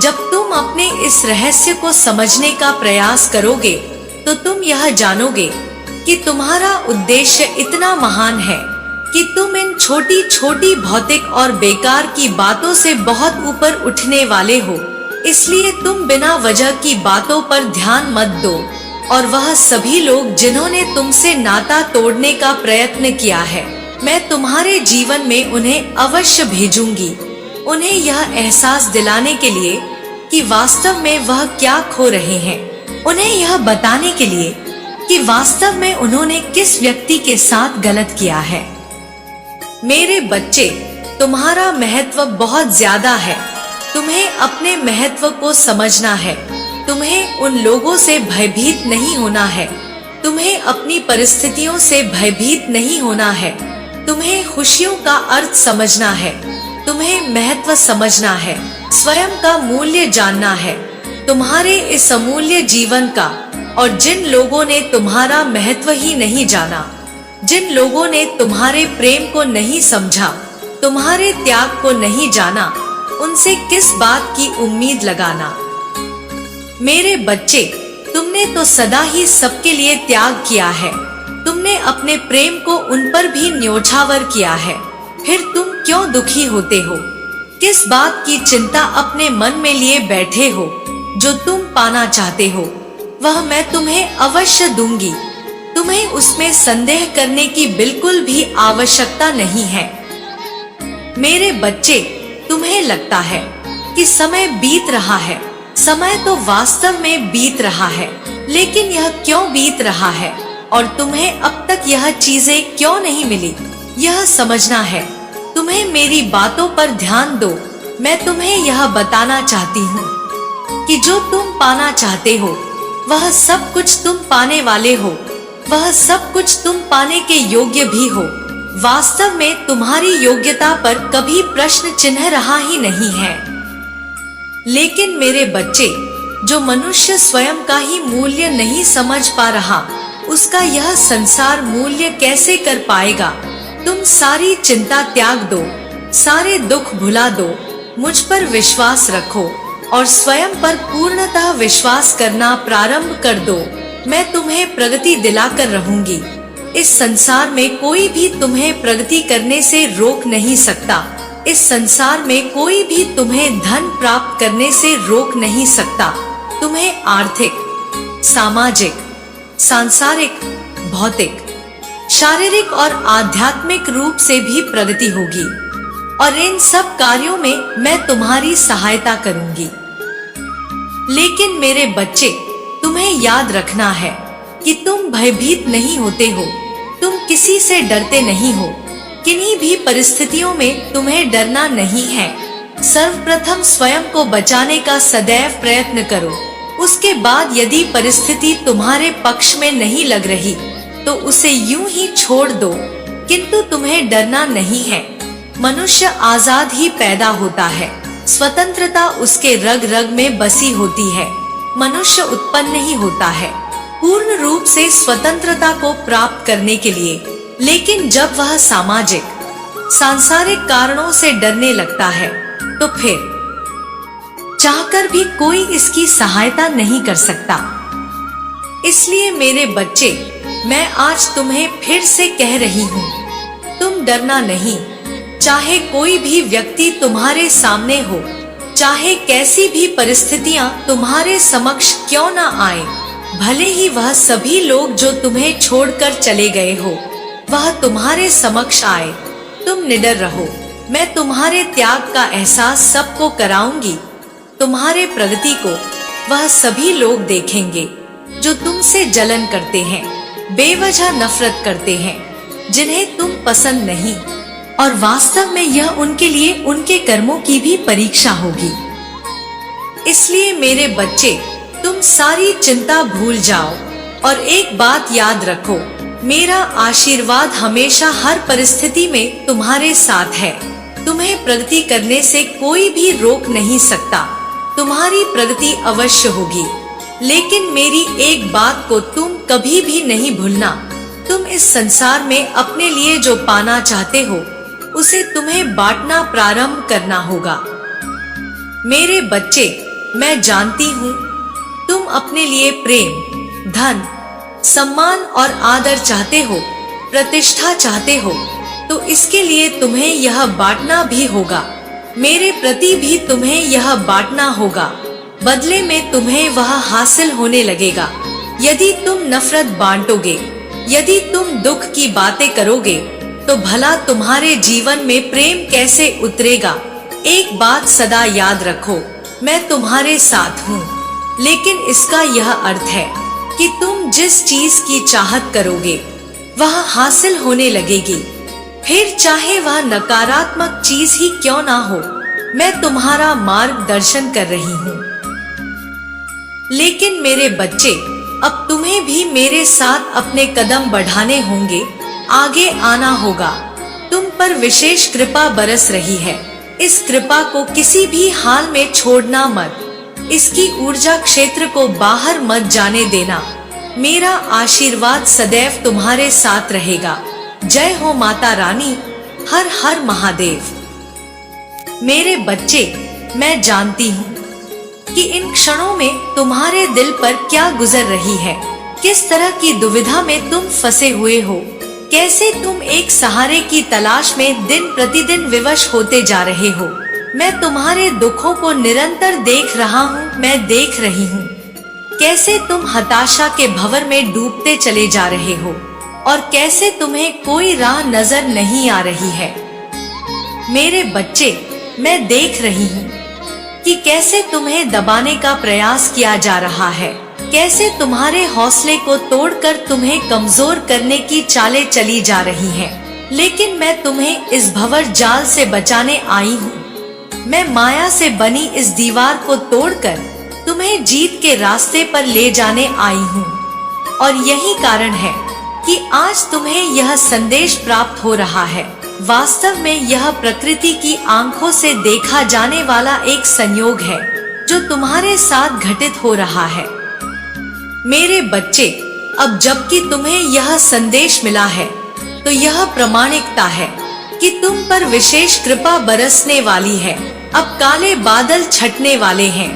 जब तुम अपने इस रहस्य को समझने का प्रयास करोगे तो तुम यह जानोगे कि तुम्हारा उद्देश्य इतना महान है कि तुम इन छोटी छोटी भौतिक और बेकार की बातों से बहुत ऊपर उठने वाले हो। इसलिए तुम बिना वजह की बातों पर ध्यान मत दो। और वह सभी लोग जिन्होंने तुमसे नाता तोड़ने का प्रयत्न किया है, मैं तुम्हारे जीवन में उन्हें अवश्य भेजूंगी, उन्हें यह एहसास दिलाने के लिए कि वास्तव में वह क्या खो रहे हैं, उन्हें यह बताने के लिए कि वास्तव में उन्होंने किस व्यक्ति के साथ गलत किया है। मेरे बच्चे, तुम्हारा महत्व बहुत ज्यादा है। तुम्हें अपने महत्व को समझना है। तुम्हें उन लोगों से भयभीत नहीं होना है। तुम्हें अपनी परिस्थितियों से भयभीत नहीं होना है। तुम्हें खुशियों का अर्थ समझना है। तुम्हें महत्व समझना है। स्वयं का मूल्य जानना है, तुम्हारे इस अमूल्य जीवन का। और जिन लोगों ने तुम्हारा महत्व ही नहीं जाना, जिन लोगों ने तुम्हारे प्रेम को नहीं समझा, तुम्हारे त्याग को नहीं जाना, उनसे किस बात की उम्मीद लगाना। मेरे बच्चे, तुमने तो सदा ही सबके लिए त्याग किया है। तुमने अपने प्रेम को उन पर भी न्योछावर किया है। फिर तुम क्यों दुखी होते हो? किस बात की चिंता अपने मन में लिए बैठे हो? जो तुम पाना चाहते हो वह मैं तुम्हें अवश्य दूंगी। तुम्हें उसमें संदेह करने की बिल्कुल भी आवश्यकता नहीं है। मेरे बच्चे, तुम्हें लगता है कि समय बीत रहा है। समय तो वास्तव में बीत रहा है, लेकिन यह क्यों बीत रहा है और तुम्हें अब तक यह चीजें क्यों नहीं मिली, यह समझना है। तुम्हें मेरी बातों पर ध्यान दो। मैं तुम्हें यह बताना चाहती हूँ कि जो तुम पाना चाहते हो वह सब कुछ तुम पाने वाले हो। वह सब कुछ तुम पाने के योग्य भी हो। वास्तव में तुम्हारी योग्यता पर कभी प्रश्न चिन्ह रहा ही नहीं है। लेकिन मेरे बच्चे, जो मनुष्य स्वयं का ही मूल्य नहीं समझ पा रहा, उसका यह संसार मूल्य कैसे कर पाएगा। तुम सारी चिंता त्याग दो, सारे दुख भुला दो, मुझ पर विश्वास रखो और स्वयं पर पूर्णतः विश्वास करना प्रारंभ कर दो। मैं तुम्हें प्रगति दिलाकर रहूंगी। इस संसार में कोई भी तुम्हें प्रगति करने से रोक नहीं सकता। इस संसार में कोई भी तुम्हें धन प्राप्त करने से रोक नहीं सकता। तुम्हें आर्थिक, सामाजिक, सांसारिक, भौतिक, शारीरिक और आध्यात्मिक रूप से भी प्रगति होगी और इन सब कार्यों में मैं तुम्हारी सहायता करूंगी। लेकिन मेरे बच्चे, तुम्हें याद रखना है कि तुम भयभीत नहीं होते हो। तुम किसी से डरते नहीं हो। किन्हीं भी परिस्थितियों में तुम्हें डरना नहीं है। सर्वप्रथम स्वयं को बचाने का सदैव प्रयत्न करो। उसके बाद यदि परिस्थिति तुम्हारे पक्ष में नहीं लग रही तो उसे यूं ही छोड़ दो। किंतु तुम्हें डरना नहीं है। मनुष्य आजाद ही पैदा होता है। स्वतंत्रता उसके रग रग में बसी होती है। मनुष्य उत्पन्न ही होता है पूर्ण रूप से स्वतंत्रता को प्राप्त करने के लिए। लेकिन जब वह सामाजिक, सांसारिक कारणों से डरने लगता है तो फिर चाहकर भी कोई इसकी सहायता नहीं कर सकता। इसलिए मेरे बच्चे, मैं आज तुम्हें फिर से कह रही हूँ, तुम डरना नहीं। चाहे कोई भी व्यक्ति तुम्हारे सामने हो, चाहे कैसी भी परिस्थितियां तुम्हारे समक्ष क्यों ना आए, भले ही वह सभी लोग जो तुम्हें छोड़कर चले गए हो वह तुम्हारे समक्ष आए, तुम निडर रहो। मैं तुम्हारे त्याग का एहसास सबको कराऊंगी। तुम्हारे प्रगति को वह सभी लोग देखेंगे जो तुमसे जलन करते हैं, बेवजह नफरत करते हैं, जिन्हें तुम पसंद नहीं और वास्तव में यह उनके लिए उनके कर्मों की भी परीक्षा होगी। इसलिए मेरे बच्चे, तुम सारी चिंता भूल जाओ और एक बात याद रखो, मेरा आशीर्वाद हमेशा हर परिस्थिति में तुम्हारे साथ है। तुम्हें प्रगति करने से कोई भी रोक नहीं सकता। तुम्हारी प्रगति अवश्य होगी, लेकिन मेरी एक बात को तुम कभी भी नहीं भूलना, तुम इस संसार में अपने लिए जो पाना चाहते हो उसे तुम्हें बांटना प्रारंभ करना होगा। मेरे बच्चे, मैं जानती हूँ तुम अपने लिए प्रेम, धन, सम्मान और आदर चाहते हो, प्रतिष्ठा चाहते हो, तो इसके लिए तुम्हें यह बांटना भी होगा। मेरे प्रति भी तुम्हें यह बांटना होगा, बदले में तुम्हें वह हासिल होने लगेगा। यदि तुम नफरत बांटोगे, यदि तुम दुख की बातें करोगे, तो भला तुम्हारे जीवन में प्रेम कैसे उतरेगा। एक बात सदा याद रखो, मैं तुम्हारे साथ हूँ, लेकिन इसका यह अर्थ है कि तुम जिस चीज की चाहत करोगे वह हासिल होने लगेगी, फिर चाहे वह नकारात्मक चीज ही क्यों ना हो। मैं तुम्हारा मार्गदर्शन कर रही हूँ। लेकिन मेरे बच्चे, अब तुम्हें भी मेरे साथ अपने कदम बढ़ाने होंगे, आगे आना होगा। तुम पर विशेष कृपा बरस रही है। इस कृपा को किसी भी हाल में छोड़ना मत। इसकी ऊर्जा क्षेत्र को बाहर मत जाने देना। मेरा आशीर्वाद सदैव तुम्हारे साथ रहेगा। जय हो माता रानी। हर हर महादेव। मेरे बच्चे, मैं जानती हूँ कि इन क्षणों में तुम्हारे दिल पर क्या गुजर रही है, किस तरह की दुविधा में तुम फंसे हुए हो, कैसे तुम एक सहारे की तलाश में दिन प्रतिदिन विवश होते जा रहे हो। मैं तुम्हारे दुखों को निरंतर देख रहा हूँ, मैं देख रही हूँ कैसे तुम हताशा के भंवर में डूबते चले जा रहे हो और कैसे तुम्हें कोई राह नजर नहीं आ रही है। मेरे बच्चे, मैं देख रही हूँ कि कैसे तुम्हें दबाने का प्रयास किया जा रहा है, कैसे तुम्हारे हौसले को तोड़कर तुम्हें कमजोर करने की चालें चली जा रही हैं। लेकिन मैं तुम्हें इस भंवर जाल से बचाने आई हूँ। मैं माया से बनी इस दीवार को तोड़कर तुम्हें जीत के रास्ते पर ले जाने आई हूँ। और यही कारण है कि आज तुम्हें यह संदेश प्राप्त हो रहा है। वास्तव में यह प्रकृति की आंखों से देखा जाने वाला एक संयोग है जो तुम्हारे साथ घटित हो रहा है। मेरे बच्चे, अब जबकि तुम्हें यह संदेश मिला है तो यह प्रामाणिकता है कि तुम पर विशेष कृपा बरसने वाली है। अब काले बादल छटने वाले हैं।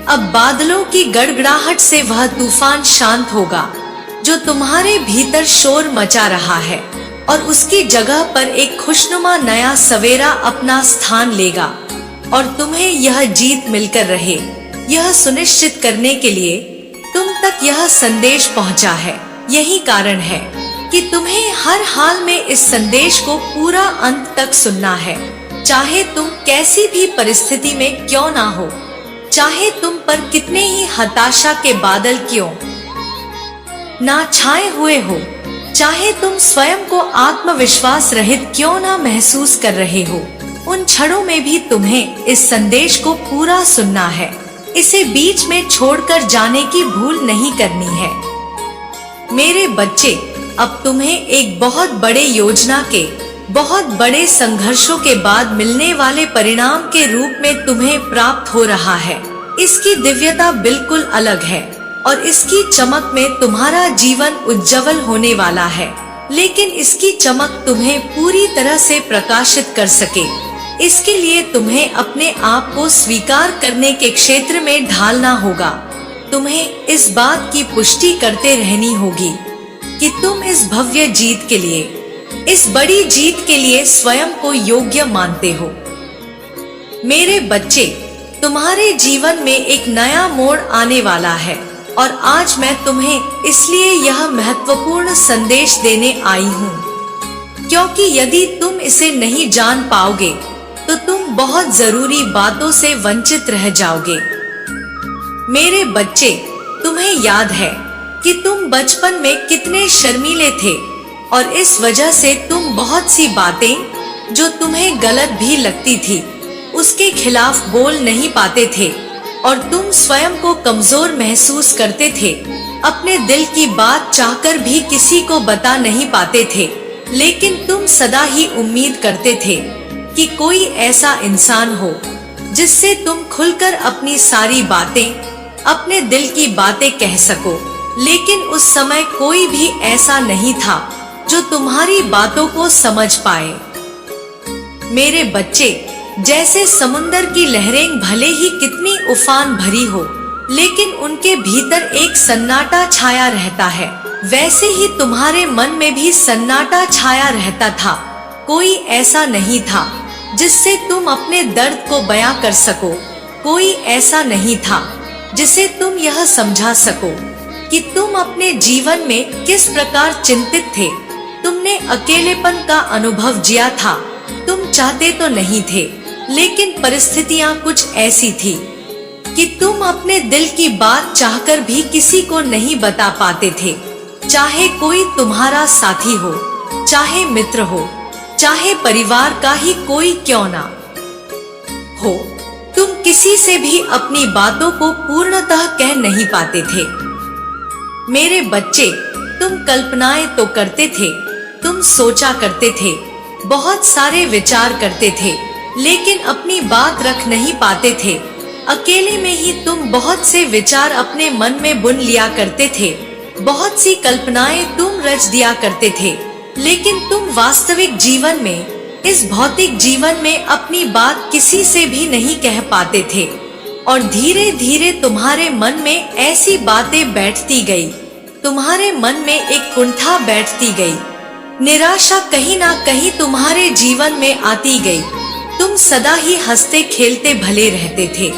अब बादलों की गड़गड़ाहट से वह तूफान शांत होगा जो तुम्हारे भीतर शोर मचा रहा है, और उसकी जगह पर एक खुशनुमा नया सवेरा अपना स्थान लेगा। और तुम्हें यह जीत मिलकर रहे, यह सुनिश्चित करने के लिए तुम तक यह संदेश पहुंचा है। यही कारण है कि तुम्हें हर हाल में इस संदेश को पूरा अंत तक सुनना है। चाहे तुम कैसी भी परिस्थिति में क्यों ना हो, चाहे तुम पर कितने ही हताशा के बादल क्यों ना छाए हुए हो, चाहे तुम स्वयं को आत्मविश्वास रहित क्यों ना महसूस कर रहे हो, उन क्षणों में भी तुम्हें इस संदेश को पूरा सुनना है। इसे बीच में छोड़कर जाने की भूल नहीं करनी है। मेरे बच्चे, अब तुम्हें एक बहुत बड़े योजना के, बहुत बड़े संघर्षों के बाद मिलने वाले परिणाम के रूप में तुम्हें प्राप्त हो रहा है। इसकी दिव्यता बिल्कुल अलग है और इसकी चमक में तुम्हारा जीवन उज्जवल होने वाला है। लेकिन इसकी चमक तुम्हें पूरी तरह से प्रकाशित कर सके, इसके लिए तुम्हें अपने आप को स्वीकार करने के क्षेत्र में ढालना होगा। तुम्हें इस बात की पुष्टि करते रहनी होगी कि तुम इस भव्य जीत के लिए, इस बड़ी जीत के लिए स्वयं को योग्य मानते हो। मेरे बच्चे, तुम्हारे जीवन में एक नया मोड़ आने वाला है और आज मैं तुम्हें इसलिए यह महत्वपूर्ण संदेश देने आई हूँ, क्योंकि यदि तुम इसे नहीं जान पाओगे तो तुम बहुत जरूरी बातों से वंचित रह जाओगे। मेरे बच्चे, तुम्हें याद है कि तुम बचपन में कितने शर्मीले थे और इस वजह से तुम बहुत सी बातें जो तुम्हें गलत भी लगती थी उसके खिलाफ बोल नहीं पाते थे और तुम स्वयं को कमजोर महसूस करते थे। अपने दिल की बात चाहकर भी किसी को बता नहीं पाते थे, लेकिन तुम सदा ही उम्मीद करते थे कि कोई ऐसा इंसान हो जिससे तुम खुलकर अपनी सारी बातें, अपने दिल की बातें कह सको। लेकिन उस समय कोई भी ऐसा नहीं था जो तुम्हारी बातों को समझ पाए। मेरे बच्चे, जैसे समुंदर की लहरें भले ही कितनी उफान भरी हो, लेकिन उनके भीतर एक सन्नाटा छाया रहता है, वैसे ही तुम्हारे मन में भी सन्नाटा छाया रहता था। कोई ऐसा नहीं था जिससे तुम अपने दर्द को बयां कर सको। कोई ऐसा नहीं था जिसे तुम यह समझा सको कि तुम अपने जीवन में किस प्रकार चिंतित थे। तुमने अकेलेपन का अनुभव जिया था। तुम चाहते तो नहीं थे, लेकिन परिस्थितियां कुछ ऐसी थी कि तुम अपने दिल की बात चाहकर भी किसी को नहीं बता पाते थे। चाहे कोई तुम्हारा साथी हो, चाहे मित्र हो, चाहे परिवार का ही कोई क्यों ना हो, तुम किसी से भी अपनी बातों को पूर्णतः कह नहीं पाते थे। मेरे बच्चे, तुम कल्पनाएं तो करते थे, तुम सोचा करते थे, बहुत सारे विचार करते थे, लेकिन अपनी बात रख नहीं पाते थे। अकेले में ही तुम बहुत से विचार अपने मन में बुन लिया करते थे, बहुत सी कल्पनाएं तुम रच दिया करते थे, लेकिन तुम वास्तविक जीवन में, इस भौतिक जीवन में अपनी बात किसी से भी नहीं कह पाते थे। और धीरे धीरे तुम्हारे मन में ऐसी बातें बैठती गई, तुम्हारे मन में एक कुंठा बैठती गई, निराशा कहीं ना कहीं तुम्हारे जीवन में आती गई। तुम सदा ही हंसते खेलते भले रहते थे।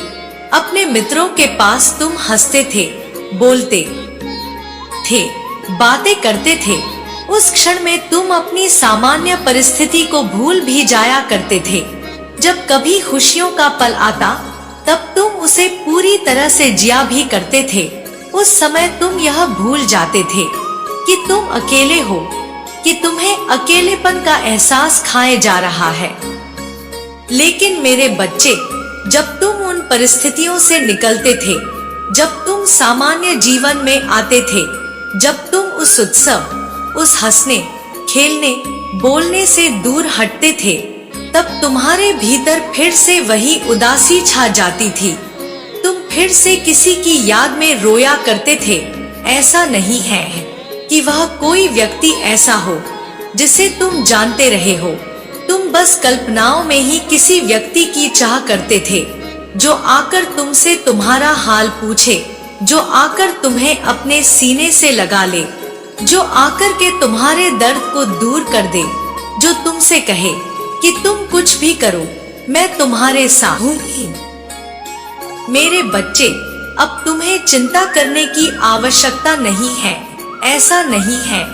अपने मित्रों के पास तुम हंसते थे, बोलते थे, बातें करते थे। उस क्षण में तुम अपनी सामान्य परिस्थिति को भूल भी जाया करते थे। जब कभी खुशियों का पल आता, तब तुम उसे पूरी तरह से जिया भी करते थे। उस समय तुम यह भूल जाते थे कि तुम अकेले हो, कि तुम्हें अकेलेपन का एहसास खाए जा रहा है। लेकिन मेरे बच्चे, जब तुम उन परिस्थितियों से निकलते थे, जब तुम सामान्य जीवन में आते थे, जब तुम उस उत्सव, उस हंसने, खेलने, बोलने से दूर हटते थे, तब तुम्हारे भीतर फिर से वही उदासी छा जाती थी। तुम फिर से किसी की याद में रोया करते थे। ऐसा नहीं है कि वह कोई व्यक्ति ऐसा हो जिसे तुम जानते रहे हो। तुम बस कल्पनाओं में ही किसी व्यक्ति की चाह करते थे, जो आकर तुमसे तुम्हारा हाल पूछे, जो आकर तुम्हें अपने सीने से लगा ले, जो आकर के तुम्हारे दर्द को दूर कर दे, जो तुमसे कहे कि तुम कुछ भी करो, मैं तुम्हारे साथ हूँ। मेरे बच्चे, अब तुम्हें चिंता करने की आवश्यकता नहीं है। ऐसा नहीं है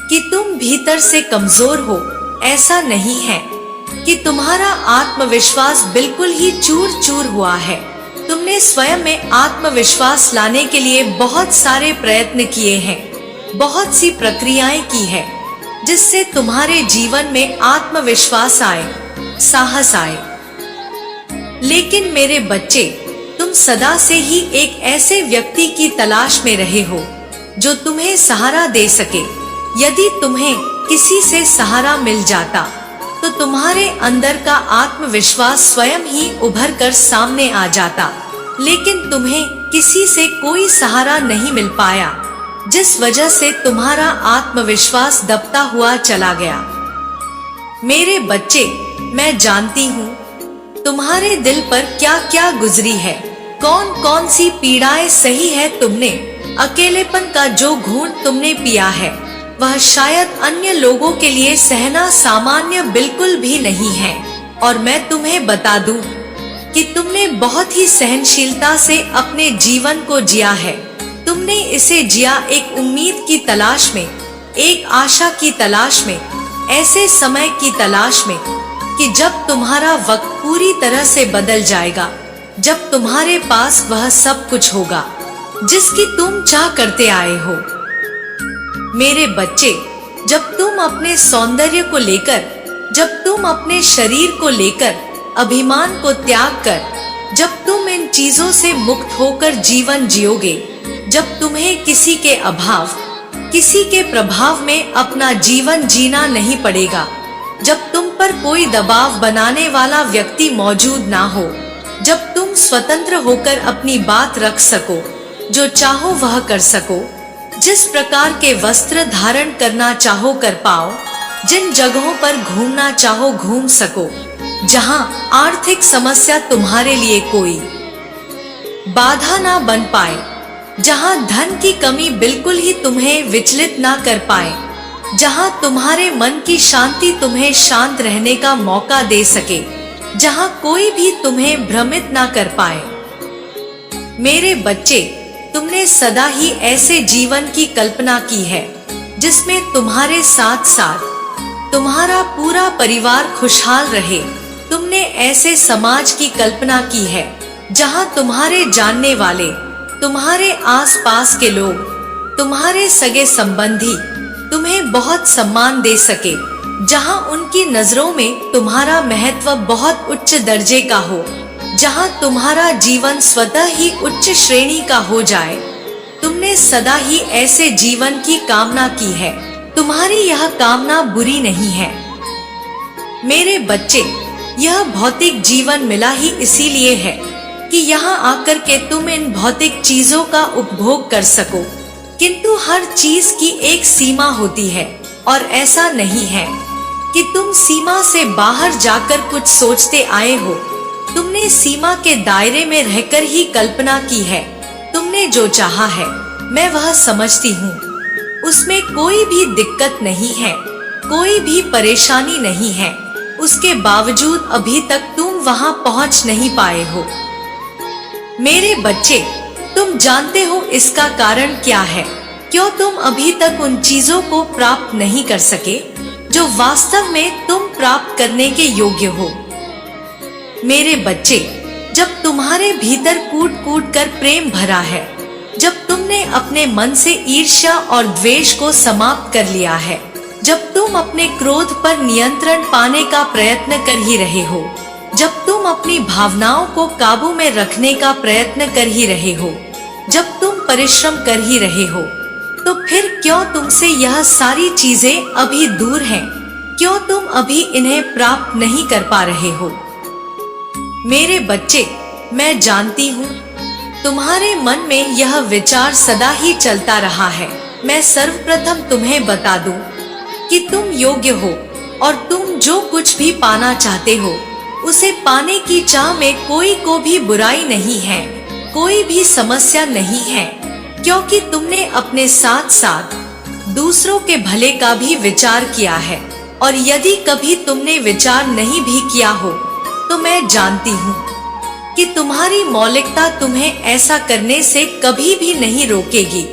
कि तुम भीतर से कमजोर हो, ऐसा नहीं है कि तुम्हारा आत्मविश्वास बिल्कुल ही चूर चूर हुआ है। तुमने स्वयं में आत्मविश्वास लाने के लिए बहुत सारे प्रयत्न किए हैं, बहुत सी प्रक्रियाएं की है, जिससे तुम्हारे जीवन में आत्मविश्वास आए, साहस आए। लेकिन मेरे बच्चे, तुम सदा से ही एक ऐसे व्यक्ति की तलाश में रहे हो जो तुम्हें सहारा दे सके। यदि तुम्हें किसी से सहारा मिल जाता, तो तुम्हारे अंदर का आत्मविश्वास स्वयं ही उभर कर सामने आ जाता। लेकिन तुम्हें किसी से कोई सहारा नहीं मिल पाया, जिस वजह से तुम्हारा आत्मविश्वास दबता हुआ चला गया। मेरे बच्चे, मैं जानती हूँ तुम्हारे दिल पर क्या क्या गुजरी है, कौन कौन सी पीड़ाएं सही है तुमने। अकेलेपन का जो घूंट तुमने पिया है, वह शायद अन्य लोगों के लिए सहना सामान्य बिल्कुल भी नहीं है। और मैं तुम्हें बता दूं कि तुमने बहुत ही सहनशीलता से अपने जीवन को जिया है। तुमने इसे जिया एक उम्मीद की तलाश में, एक आशा की तलाश में, ऐसे समय की तलाश में कि जब तुम्हारा वक्त पूरी तरह से बदल जाएगा, जब तुम्हारे पास वह सब कुछ होगा जिसकी तुम चाह करते आए हो। मेरे बच्चे, जब तुम अपने सौंदर्य को लेकर, जब तुम अपने शरीर को लेकर अभिमान को त्याग कर, जब तुम इन चीजों से मुक्त होकर जीवन जियोगे, जब तुम्हें किसी के अभाव, किसी के प्रभाव में अपना जीवन जीना नहीं पड़ेगा, जब तुम पर कोई दबाव बनाने वाला व्यक्ति मौजूद ना हो, जब तुम स्वतंत्र होकर अपनी बात रख सको, जो चाहो वह कर सको, जिस प्रकार के वस्त्र धारण करना चाहो कर पाओ, जिन जगहों पर घूमना चाहो घूम सको, जहां आर्थिक समस्या तुम्हारे लिए कोई बाधा ना बन पाए, जहां धन की कमी बिल्कुल ही तुम्हें विचलित ना कर पाए, जहां तुम्हारे मन की शांति तुम्हें शांत रहने का मौका दे सके, जहां कोई भी तुम्हें भ्रमित ना कर पाए। मेरे बच्चे, तुमने सदा ही ऐसे जीवन की कल्पना की है जिसमें तुम्हारे साथ साथ तुम्हारा पूरा परिवार खुशहाल रहे। तुमने ऐसे समाज की कल्पना की है जहां तुम्हारे जानने वाले, तुम्हारे आसपास के लोग, तुम्हारे सगे संबंधी तुम्हें बहुत सम्मान दे सके, जहां उनकी नजरों में तुम्हारा महत्व बहुत उच्च दर्जे का हो, जहां तुम्हारा जीवन स्वतः ही उच्च श्रेणी का हो जाए। तुमने सदा ही ऐसे जीवन की कामना की है। तुम्हारी यह कामना बुरी नहीं है। मेरे बच्चे, यह भौतिक जीवन मिला ही इसीलिए है कि यहाँ आकर के तुम इन भौतिक चीजों का उपभोग कर सको, किंतु हर चीज की एक सीमा होती है और ऐसा नहीं है कि तुम सीमा से बाहर जाकर कुछ सोचते आए हो। तुमने सीमा के दायरे में रहकर ही कल्पना की है। तुमने जो चाहा है, मैं वह समझती हूँ, उसमें कोई भी दिक्कत नहीं है, कोई भी परेशानी नहीं है। उसके बावजूद अभी तक तुम वहाँ पहुँच नहीं पाए हो। मेरे बच्चे, तुम जानते हो इसका कारण क्या है? क्यों तुम अभी तक उन चीजों को प्राप्त नहीं कर सके जो वास्तव में तुम प्राप्त करने के योग्य हो? मेरे बच्चे, जब तुम्हारे भीतर कूट कूट कर प्रेम भरा है, जब तुमने अपने मन से ईर्ष्या और द्वेष को समाप्त कर लिया है, जब तुम अपने क्रोध पर नियंत्रण पाने का प्रयत्न कर ही रहे हो, जब तुम अपनी भावनाओं को काबू में रखने का प्रयत्न कर ही रहे हो, जब तुम परिश्रम कर ही रहे हो, तो फिर क्यों तुमसे यह सारी चीजें अभी दूर हैं? क्यों तुम अभी इन्हें प्राप्त नहीं कर पा रहे हो? मेरे बच्चे, मैं जानती हूँ तुम्हारे मन में यह विचार सदा ही चलता रहा है। मैं सर्वप्रथम तुम्हें बता दूं कि तुम योग्य हो और तुम जो कुछ भी पाना चाहते हो, उसे पाने की चाह में कोई को भी बुराई नहीं है, कोई भी समस्या नहीं है, क्योंकि तुमने अपने साथ साथ दूसरों के भले का भी विचार किया है। और यदि कभी तुमने विचार नहीं भी किया हो, तो मैं जानती हूँ कि तुम्हारी मौलिकता तुम्हें ऐसा करने से कभी भी नहीं रोकेगी।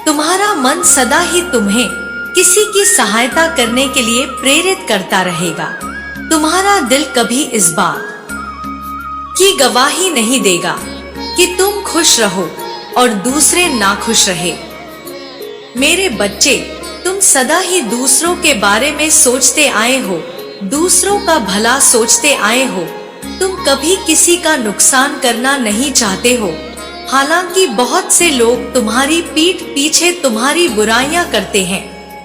तुम्हारा मन सदा ही तुम्हें किसी की सहायता करने के लिए प्रेरित करता रहेगा। तुम्हारा दिल कभी इस बात की गवाही नहीं देगा कि तुम खुश रहो और दूसरे नाखुश रहे। मेरे बच्चे, तुम सदा ही दूसरों के बारे में सोचते आए हो, दूसरों का भला सोचते आए हो। तुम कभी किसी का नुकसान करना नहीं चाहते हो। हालांकि बहुत से लोग तुम्हारी पीठ पीछे तुम्हारी बुराइयां करते हैं,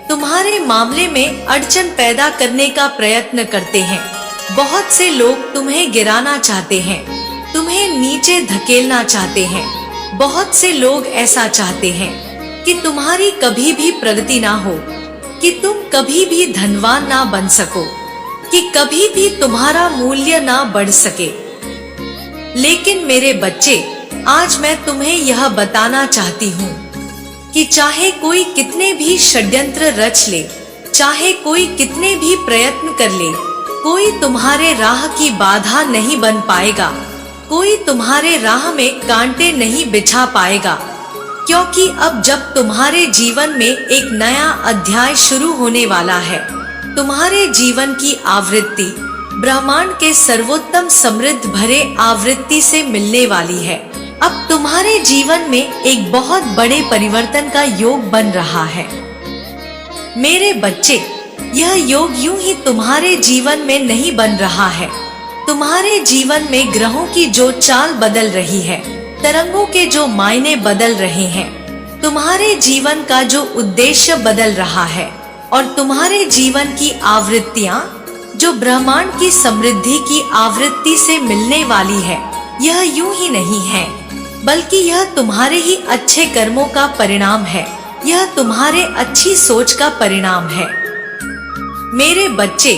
तुम्हारे मामले में अड़चन पैदा करने का प्रयत्न करते हैं। बहुत से लोग तुम्हें गिराना चाहते हैं, तुम्हें नीचे धकेलना चाहते हैं। बहुत से लोग ऐसा चाहते हैं कि तुम्हारी कभी भी प्रगति ना हो, कि तुम कभी भी धनवान ना बन सको, कि कभी भी तुम्हारा मूल्य ना बढ़ सके। लेकिन मेरे बच्चे, आज मैं तुम्हें यह बताना चाहती हूँ कि चाहे कोई कितने भी षड्यंत्र रच ले, चाहे कोई कितने भी प्रयत्न कर ले, कोई तुम्हारे राह की बाधा नहीं बन पाएगा, कोई तुम्हारे राह में कांटे नहीं बिछा पाएगा। क्योंकि अब जब तुम्हारे जीवन में एक नया अध्याय शुरू होने वाला है, तुम्हारे जीवन की आवृत्ति ब्रह्मांड के सर्वोत्तम समृद्ध भरे आवृत्ति से मिलने वाली है। अब तुम्हारे जीवन में एक बहुत बड़े परिवर्तन का योग बन रहा है। मेरे बच्चे, यह योग यूं ही तुम्हारे जीवन में नहीं बन रहा है। तुम्हारे जीवन में ग्रहों की जो चाल बदल रही है, तरंगों के जो मायने बदल रहे हैं, तुम्हारे जीवन का जो उद्देश्य बदल रहा है और तुम्हारे जीवन की आवृत्तियां जो ब्रह्मांड की समृद्धि की आवृत्ति से मिलने वाली है, यह यूं ही नहीं है, बल्कि यह तुम्हारे ही अच्छे कर्मों का परिणाम है। यह तुम्हारे अच्छी सोच का परिणाम है। मेरे बच्चे,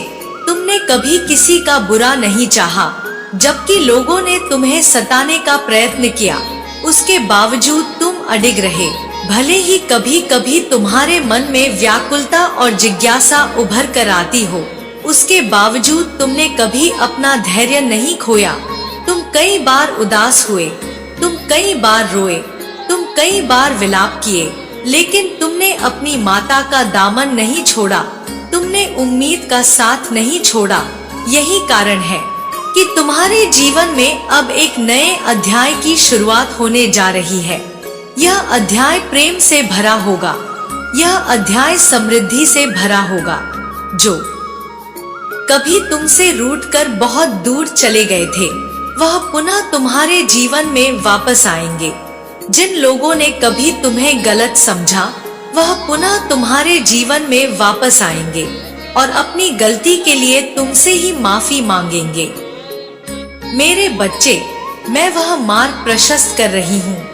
तुमने कभी किसी का बुरा नहीं चाहा, जबकि लोगों ने तुम्हें सताने का प्रयत्न किया, उसके बावजूद तुम अडिग रहे। भले ही कभी कभी तुम्हारे मन में व्याकुलता और जिज्ञासा उभर कर आती हो, उसके बावजूद तुमने कभी अपना धैर्य नहीं खोया। तुम कई बार उदास हुए, तुम कई बार रोए, तुम कई बार विलाप किए, लेकिन तुमने अपनी माता का दामन नहीं छोड़ा, तुमने उम्मीद का साथ नहीं छोड़ा। यही कारण है कि तुम्हारे जीवन में अब एक नए अध्याय की शुरुआत होने जा रही है। यह अध्याय प्रेम से भरा होगा, यह अध्याय समृद्धि से भरा होगा। जो कभी तुमसे रूठकर बहुत दूर चले गए थे, वह पुनः तुम्हारे जीवन में वापस आएंगे। जिन लोगों ने कभी तुम्हें गलत समझा, वह पुनः तुम्हारे जीवन में वापस आएंगे और अपनी गलती के लिए तुमसे ही माफी मांगेंगे। मेरे बच्चे, मैं वह मार्ग प्रशस्त कर रही हूँ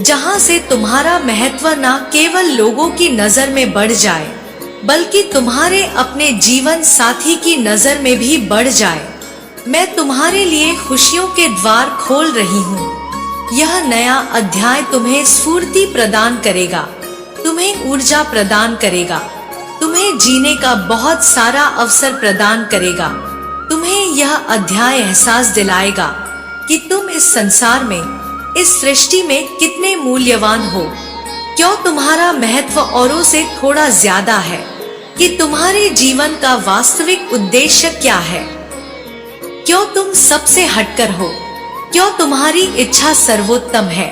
जहाँ से तुम्हारा महत्व न केवल लोगों की नजर में बढ़ जाए, बल्कि तुम्हारे अपने जीवन साथी की नजर में भी बढ़ जाए। मैं तुम्हारे लिए खुशियों के द्वार खोल रही हूँ। यह नया अध्याय तुम्हें स्फूर्ति प्रदान करेगा, तुम्हें ऊर्जा प्रदान करेगा, तुम्हें जीने का बहुत सारा अवसर प्रदान करेगा। तुम्हें यह अध्याय एहसास दिलाएगा कि तुम इस संसार में, इस सृष्टि में कितने मूल्यवान हो, क्यों तुम्हारा महत्व औरों से थोड़ा ज्यादा है, कि तुम्हारे जीवन का वास्तविक उद्देश्य क्या है, क्यों तुम सबसे हटकर हो, क्यों तुम्हारी इच्छा सर्वोत्तम है।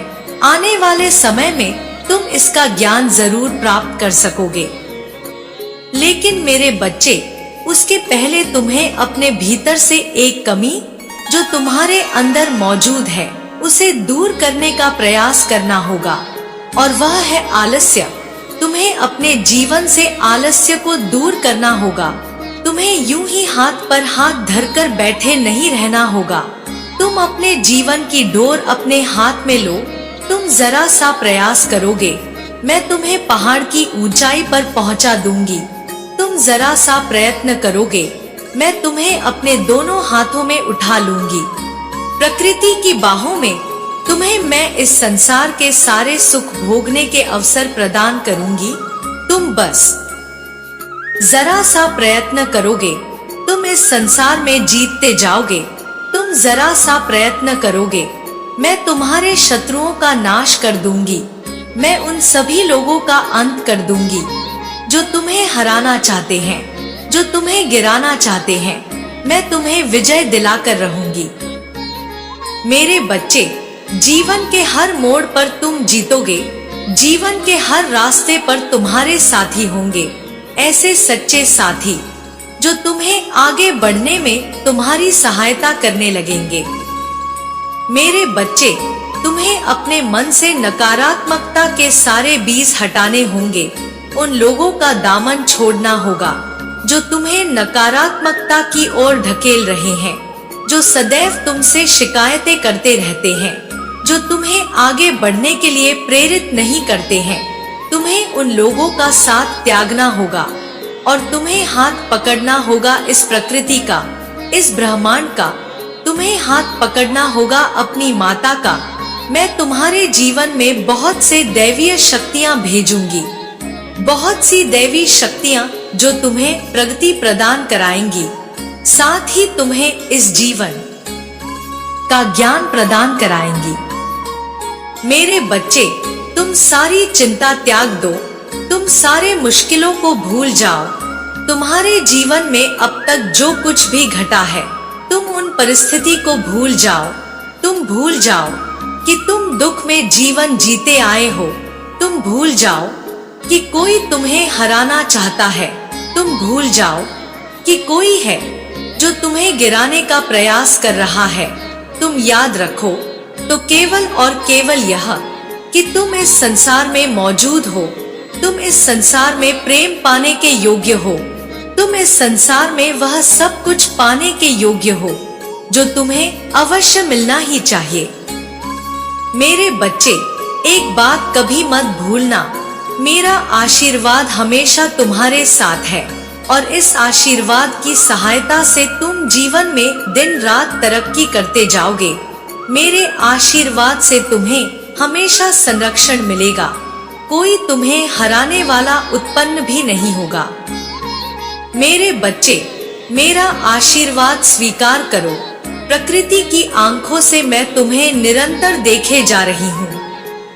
आने वाले समय में तुम इसका ज्ञान जरूर प्राप्त कर सकोगे, लेकिन मेरे बच्चे, उसके पहले तुम्हें अपने भीतर से एक कमी जो तुम्हारे अंदर मौजूद है, उसे दूर करने का प्रयास करना होगा, और वह है आलस्य। तुम्हें अपने जीवन से आलस्य को दूर करना होगा। तुम्हें यूं ही हाथ पर हाथ धरकर बैठे नहीं रहना होगा। तुम अपने जीवन की डोर अपने हाथ में लो। तुम जरा सा प्रयास करोगे, मैं तुम्हें पहाड़ की ऊंचाई पर पहुंचा दूंगी। तुम जरा सा प्रयत्न करोगे, मैं तुम्हें अपने दोनों हाथों में उठा लूंगी। प्रकृति की बाहों में तुम्हें मैं इस संसार के सारे सुख भोगने के अवसर प्रदान करूंगी। तुम बस जरा सा प्रयत्न करोगे, तुम इस संसार में जीतते जाओगे। तुम जरा सा प्रयत्न करोगे, मैं तुम्हारे शत्रुओं का नाश कर दूंगी। मैं उन सभी लोगों का अंत कर दूंगी जो तुम्हें हराना चाहते हैं, जो तुम्हें गिराना चाहते हैं। मैं तुम्हें विजय दिलाकर रहूंगी। मेरे बच्चे, जीवन के हर मोड़ पर तुम जीतोगे। जीवन के हर रास्ते पर तुम्हारे साथी होंगे, ऐसे सच्चे साथी जो तुम्हें आगे बढ़ने में तुम्हारी सहायता करने लगेंगे। मेरे बच्चे, तुम्हें अपने मन से नकारात्मकता के सारे बीज हटाने होंगे। उन लोगों का दामन छोड़ना होगा जो तुम्हें नकारात्मकता की ओर ढकेल रहे हैं, जो सदैव तुमसे शिकायतें करते रहते हैं, जो तुम्हें आगे बढ़ने के लिए प्रेरित नहीं करते हैं। तुम्हें उन लोगों का साथ त्यागना होगा और तुम्हें हाथ पकड़ना होगा इस प्रकृति का, इस ब्रह्मांड का। तुम्हें हाथ पकड़ना होगा अपनी माता का। मैं तुम्हारे जीवन में बहुत से दैवीय शक्तियां भेजूंगी, बहुत सी दैवी शक्तियां जो तुम्हें प्रगति प्रदान कराएंगी, साथ ही तुम्हें इस जीवन का ज्ञान प्रदान कराएंगी। मेरे बच्चे, तुम सारी चिंता त्याग दो, तुम सारे मुश्किलों को भूल जाओ। तुम्हारे जीवन में अब तक जो कुछ भी घटा है, तुम उन परिस्थिति को भूल जाओ। तुम भूल जाओ कि तुम दुख में जीवन जीते आए हो। तुम भूल जाओ कि कोई तुम्हें हराना चाहता है। तुम भूल जाओ कि कोई है जो तुम्हें गिराने का प्रयास कर रहा है। तुम याद रखो तो केवल और केवल यह कि तुम इस संसार में मौजूद हो। तुम इस संसार में प्रेम पाने के योग्य हो। तुम इस संसार में वह सब कुछ पाने के योग्य हो जो तुम्हें अवश्य मिलना ही चाहिए। मेरे बच्चे, एक बात कभी मत भूलना, मेरा आशीर्वाद हमेशा तुम्हारे साथ है और इस आशीर्वाद की सहायता से तुम जीवन में दिन रात तरक्की करते जाओगे। मेरे आशीर्वाद से तुम्हें हमेशा संरक्षण मिलेगा। कोई तुम्हें हराने वाला उत्पन्न भी नहीं होगा। मेरे बच्चे, मेरा आशीर्वाद स्वीकार करो। प्रकृति की आंखों से मैं तुम्हें निरंतर देखे जा रही हूँ।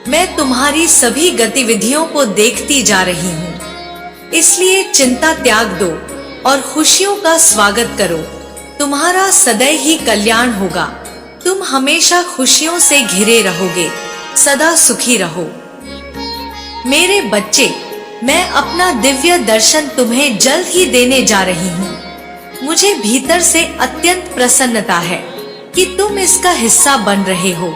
मैं तुम्हारी सभी गतिविधियों को देखती जा रही हूँ। इसलिए चिंता त्याग दो और खुशियों का स्वागत करो। तुम्हारा सदैव ही कल्याण होगा। तुम हमेशा खुशियों से घिरे रहोगे। सदा सुखी रहो। मेरे बच्चे, मैं अपना दिव्य दर्शन तुम्हें जल्द ही देने जा रही हूँ। मुझे भीतर से अत्यंत प्रसन्नता है कि तुम इसका हिस्सा बन रहे हो।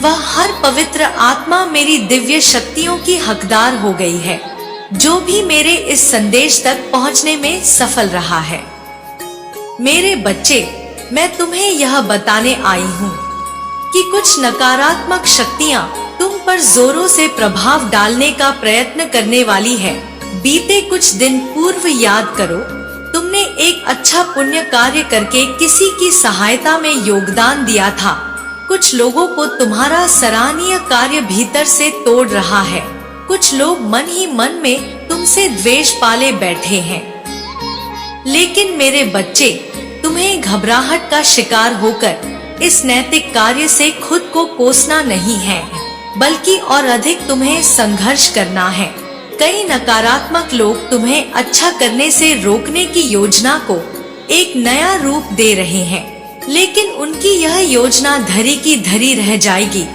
वह हर पवित्र आत्मा मेरी दिव्य शक्तियों की हकदार हो गई है जो भी मेरे इस संदेश तक पहुंचने में सफल रहा है। मेरे बच्चे, मैं तुम्हें यह बताने आई हूँ कि कुछ नकारात्मक शक्तियाँ तुम पर जोरों से प्रभाव डालने का प्रयत्न करने वाली है। बीते कुछ दिन पूर्व याद करो, तुमने एक अच्छा पुण्य कार्य करके किसी की सहायता में योगदान दिया था। कुछ लोगों को तुम्हारा सराहनीय कार्य भीतर से तोड़ रहा है। कुछ लोग मन ही मन में तुमसे द्वेष पाले बैठे हैं। लेकिन मेरे बच्चे, तुम्हें घबराहट का शिकार होकर इस नैतिक कार्य से खुद को कोसना नहीं है, बल्कि और अधिक तुम्हें संघर्ष करना है। कई नकारात्मक लोग तुम्हें अच्छा करने से रोकने की योजना को एक नया रूप दे रहे हैं, लेकिन उनकी यह योजना धरी की धरी रह जाएगी।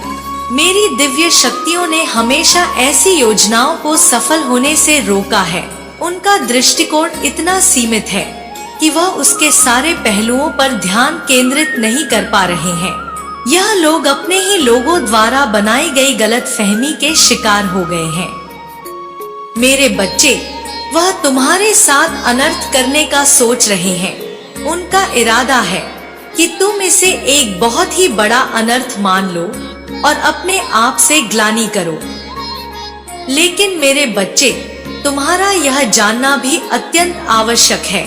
मेरी दिव्य शक्तियों ने हमेशा ऐसी योजनाओं को सफल होने से रोका है। उनका दृष्टिकोण इतना सीमित है कि वह उसके सारे पहलुओं पर ध्यान केंद्रित नहीं कर पा रहे हैं। यह लोग अपने ही लोगों द्वारा बनाई गई गलतफहमी के शिकार हो गए हैं। मेरे बच्चे, वह तुम्हारे साथ अनर्थ करने का सोच रहे हैं। उनका इरादा है कि तुम इसे एक बहुत ही बड़ा अनर्थ मान लो और अपने आप से ग्लानि करो। लेकिन मेरे बच्चे, तुम्हारा यह जानना भी अत्यंत आवश्यक है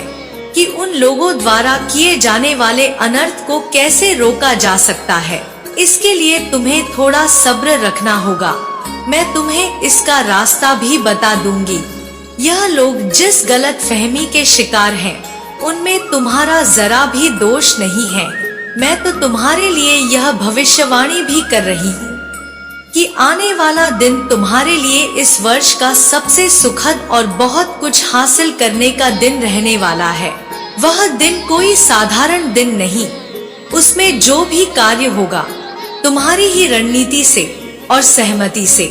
कि उन लोगों द्वारा किए जाने वाले अनर्थ को कैसे रोका जा सकता है। इसके लिए तुम्हें थोड़ा सब्र रखना होगा। मैं तुम्हें इसका रास्ता भी बता दूंगी। यह लोग जिस गलत फहमी के शिकार हैं, उनमें तुम्हारा जरा भी दोष नहीं है। मैं तो तुम्हारे लिए यह भविष्यवाणी भी कर रही हूँ कि आने वाला दिन तुम्हारे लिए इस वर्ष का सबसे सुखद और बहुत कुछ हासिल करने का दिन रहने वाला है। वह दिन कोई साधारण दिन नहीं। उसमें जो भी कार्य होगा, तुम्हारी ही रणनीति से और सहमति से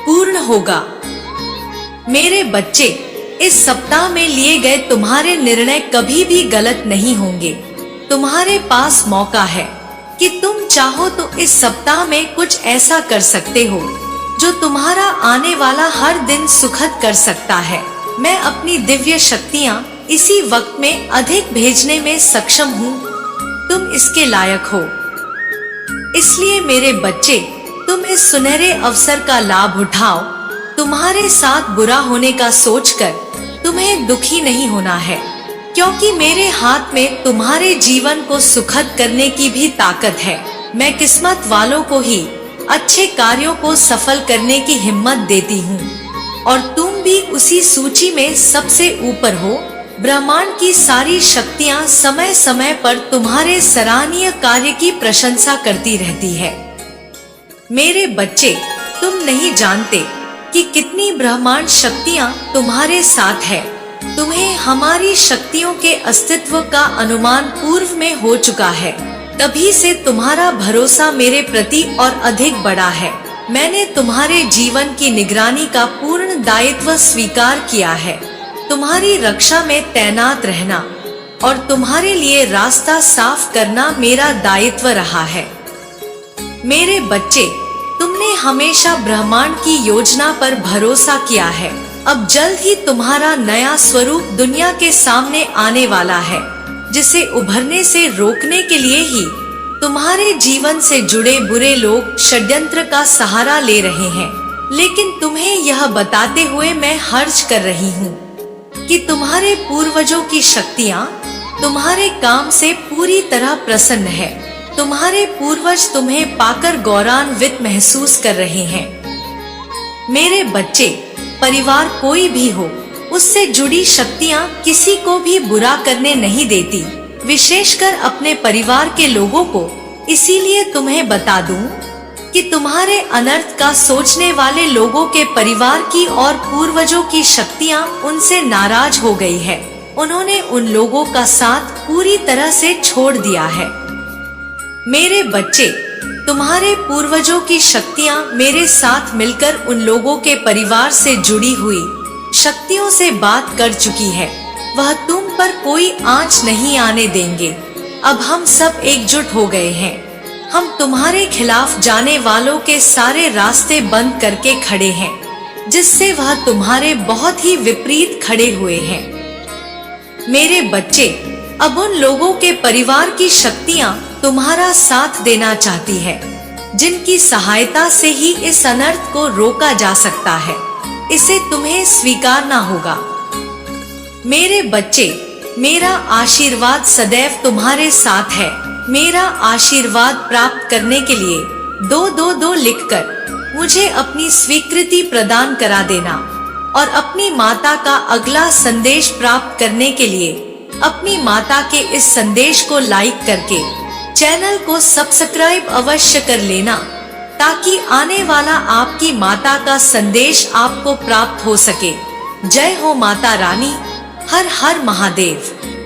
पूर्ण होगा। मेरे बच्चे, इस सप्ताह में लिए गए तुम्हारे निर्णय कभी भी गलत नहीं होंगे। तुम्हारे पास मौका है कि तुम चाहो तो इस सप्ताह में कुछ ऐसा कर सकते हो जो तुम्हारा आने वाला हर दिन सुखद कर सकता है। मैं अपनी दिव्य शक्तियाँ इसी वक्त में अधिक भेजने में सक्षम हूँ। तुम इसके लायक हो। इसलिए मेरे बच्चे, तुम इस सुनहरे अवसर का लाभ उठाओ। तुम्हारे साथ बुरा होने का सोचकर तुम्हें दुखी नहीं होना है, क्योंकि मेरे हाथ में तुम्हारे जीवन को सुखद करने की भी ताकत है। मैं किस्मत वालों को ही अच्छे कार्यों को सफल करने की हिम्मत देती हूँ और तुम भी उसी सूची में सबसे ऊपर हो। ब्रह्मांड की सारी शक्तियाँ समय समय पर तुम्हारे सराहनीय कार्य की प्रशंसा करती रहती है। मेरे बच्चे, तुम नहीं जानते कि कितनी ब्रह्मांड शक्तियाँ तुम्हारे साथ है। तुम्हें हमारी शक्तियों के अस्तित्व का अनुमान पूर्व में हो चुका है। तभी से तुम्हारा भरोसा मेरे प्रति और अधिक बढ़ा है। मैंने तुम्हारे जीवन की निगरानी का पूर्ण दायित्व स्वीकार किया है। तुम्हारी रक्षा में तैनात रहना और तुम्हारे लिए रास्ता साफ करना मेरा दायित्व रहा है। मेरे बच्चे, तुमने हमेशा ब्रह्मांड की योजना पर भरोसा किया है। अब जल्द ही तुम्हारा नया स्वरूप दुनिया के सामने आने वाला है, जिसे उभरने से रोकने के लिए ही तुम्हारे जीवन से जुड़े बुरे लोग षड्यंत्र का सहारा ले रहे हैं। लेकिन तुम्हें यह बताते हुए मैं हर्ष कर रही हूँ कि तुम्हारे पूर्वजों की शक्तियाँ तुम्हारे काम से पूरी तरह प्रसन्न है। तुम्हारे पूर्वज तुम्हें पाकर गौरवान्वित महसूस कर रहे हैं। मेरे बच्चे, परिवार कोई भी हो, उससे जुड़ी शक्तियाँ किसी को भी बुरा करने नहीं देती, विशेषकर अपने परिवार के लोगों को। इसीलिए तुम्हें बता दूं कि तुम्हारे अनर्थ का सोचने वाले लोगों के परिवार की और पूर्वजों की शक्तियाँ उनसे नाराज हो गई है। उन्होंने उन लोगों का साथ पूरी तरह से छोड़ दिया है। मेरे बच्चे, तुम्हारे पूर्वजों की शक्तियाँ मेरे साथ मिलकर उन लोगों के परिवार से जुड़ी हुई शक्तियों से बात कर चुकी है। वह तुम पर कोई आंच नहीं आने देंगे। अब हम सब एकजुट हो गए हैं। हम तुम्हारे खिलाफ जाने वालों के सारे रास्ते बंद करके खड़े हैं, जिससे वह तुम्हारे बहुत ही विपरीत खड़े हुए हैं। मेरे बच्चे, अब उन लोगों के परिवार की शक्तियाँ तुम्हारा साथ देना चाहती है, जिनकी सहायता से ही इस अनर्थ को रोका जा सकता है। इसे तुम्हें स्वीकारना होगा। मेरे बच्चे, मेरा आशीर्वाद सदैव तुम्हारे साथ है। मेरा आशीर्वाद प्राप्त करने के लिए 222 लिखकर मुझे अपनी स्वीकृति प्रदान करा देना और अपनी माता का अगला संदेश प्राप्त करने के लिए अपनी माता के इस संदेश को लाइक करके चैनल को सब्सक्राइब अवश्य कर लेना, ताकि आने वाला आपकी माता का संदेश आपको प्राप्त हो सके। जय हो माता रानी। हर हर महादेव।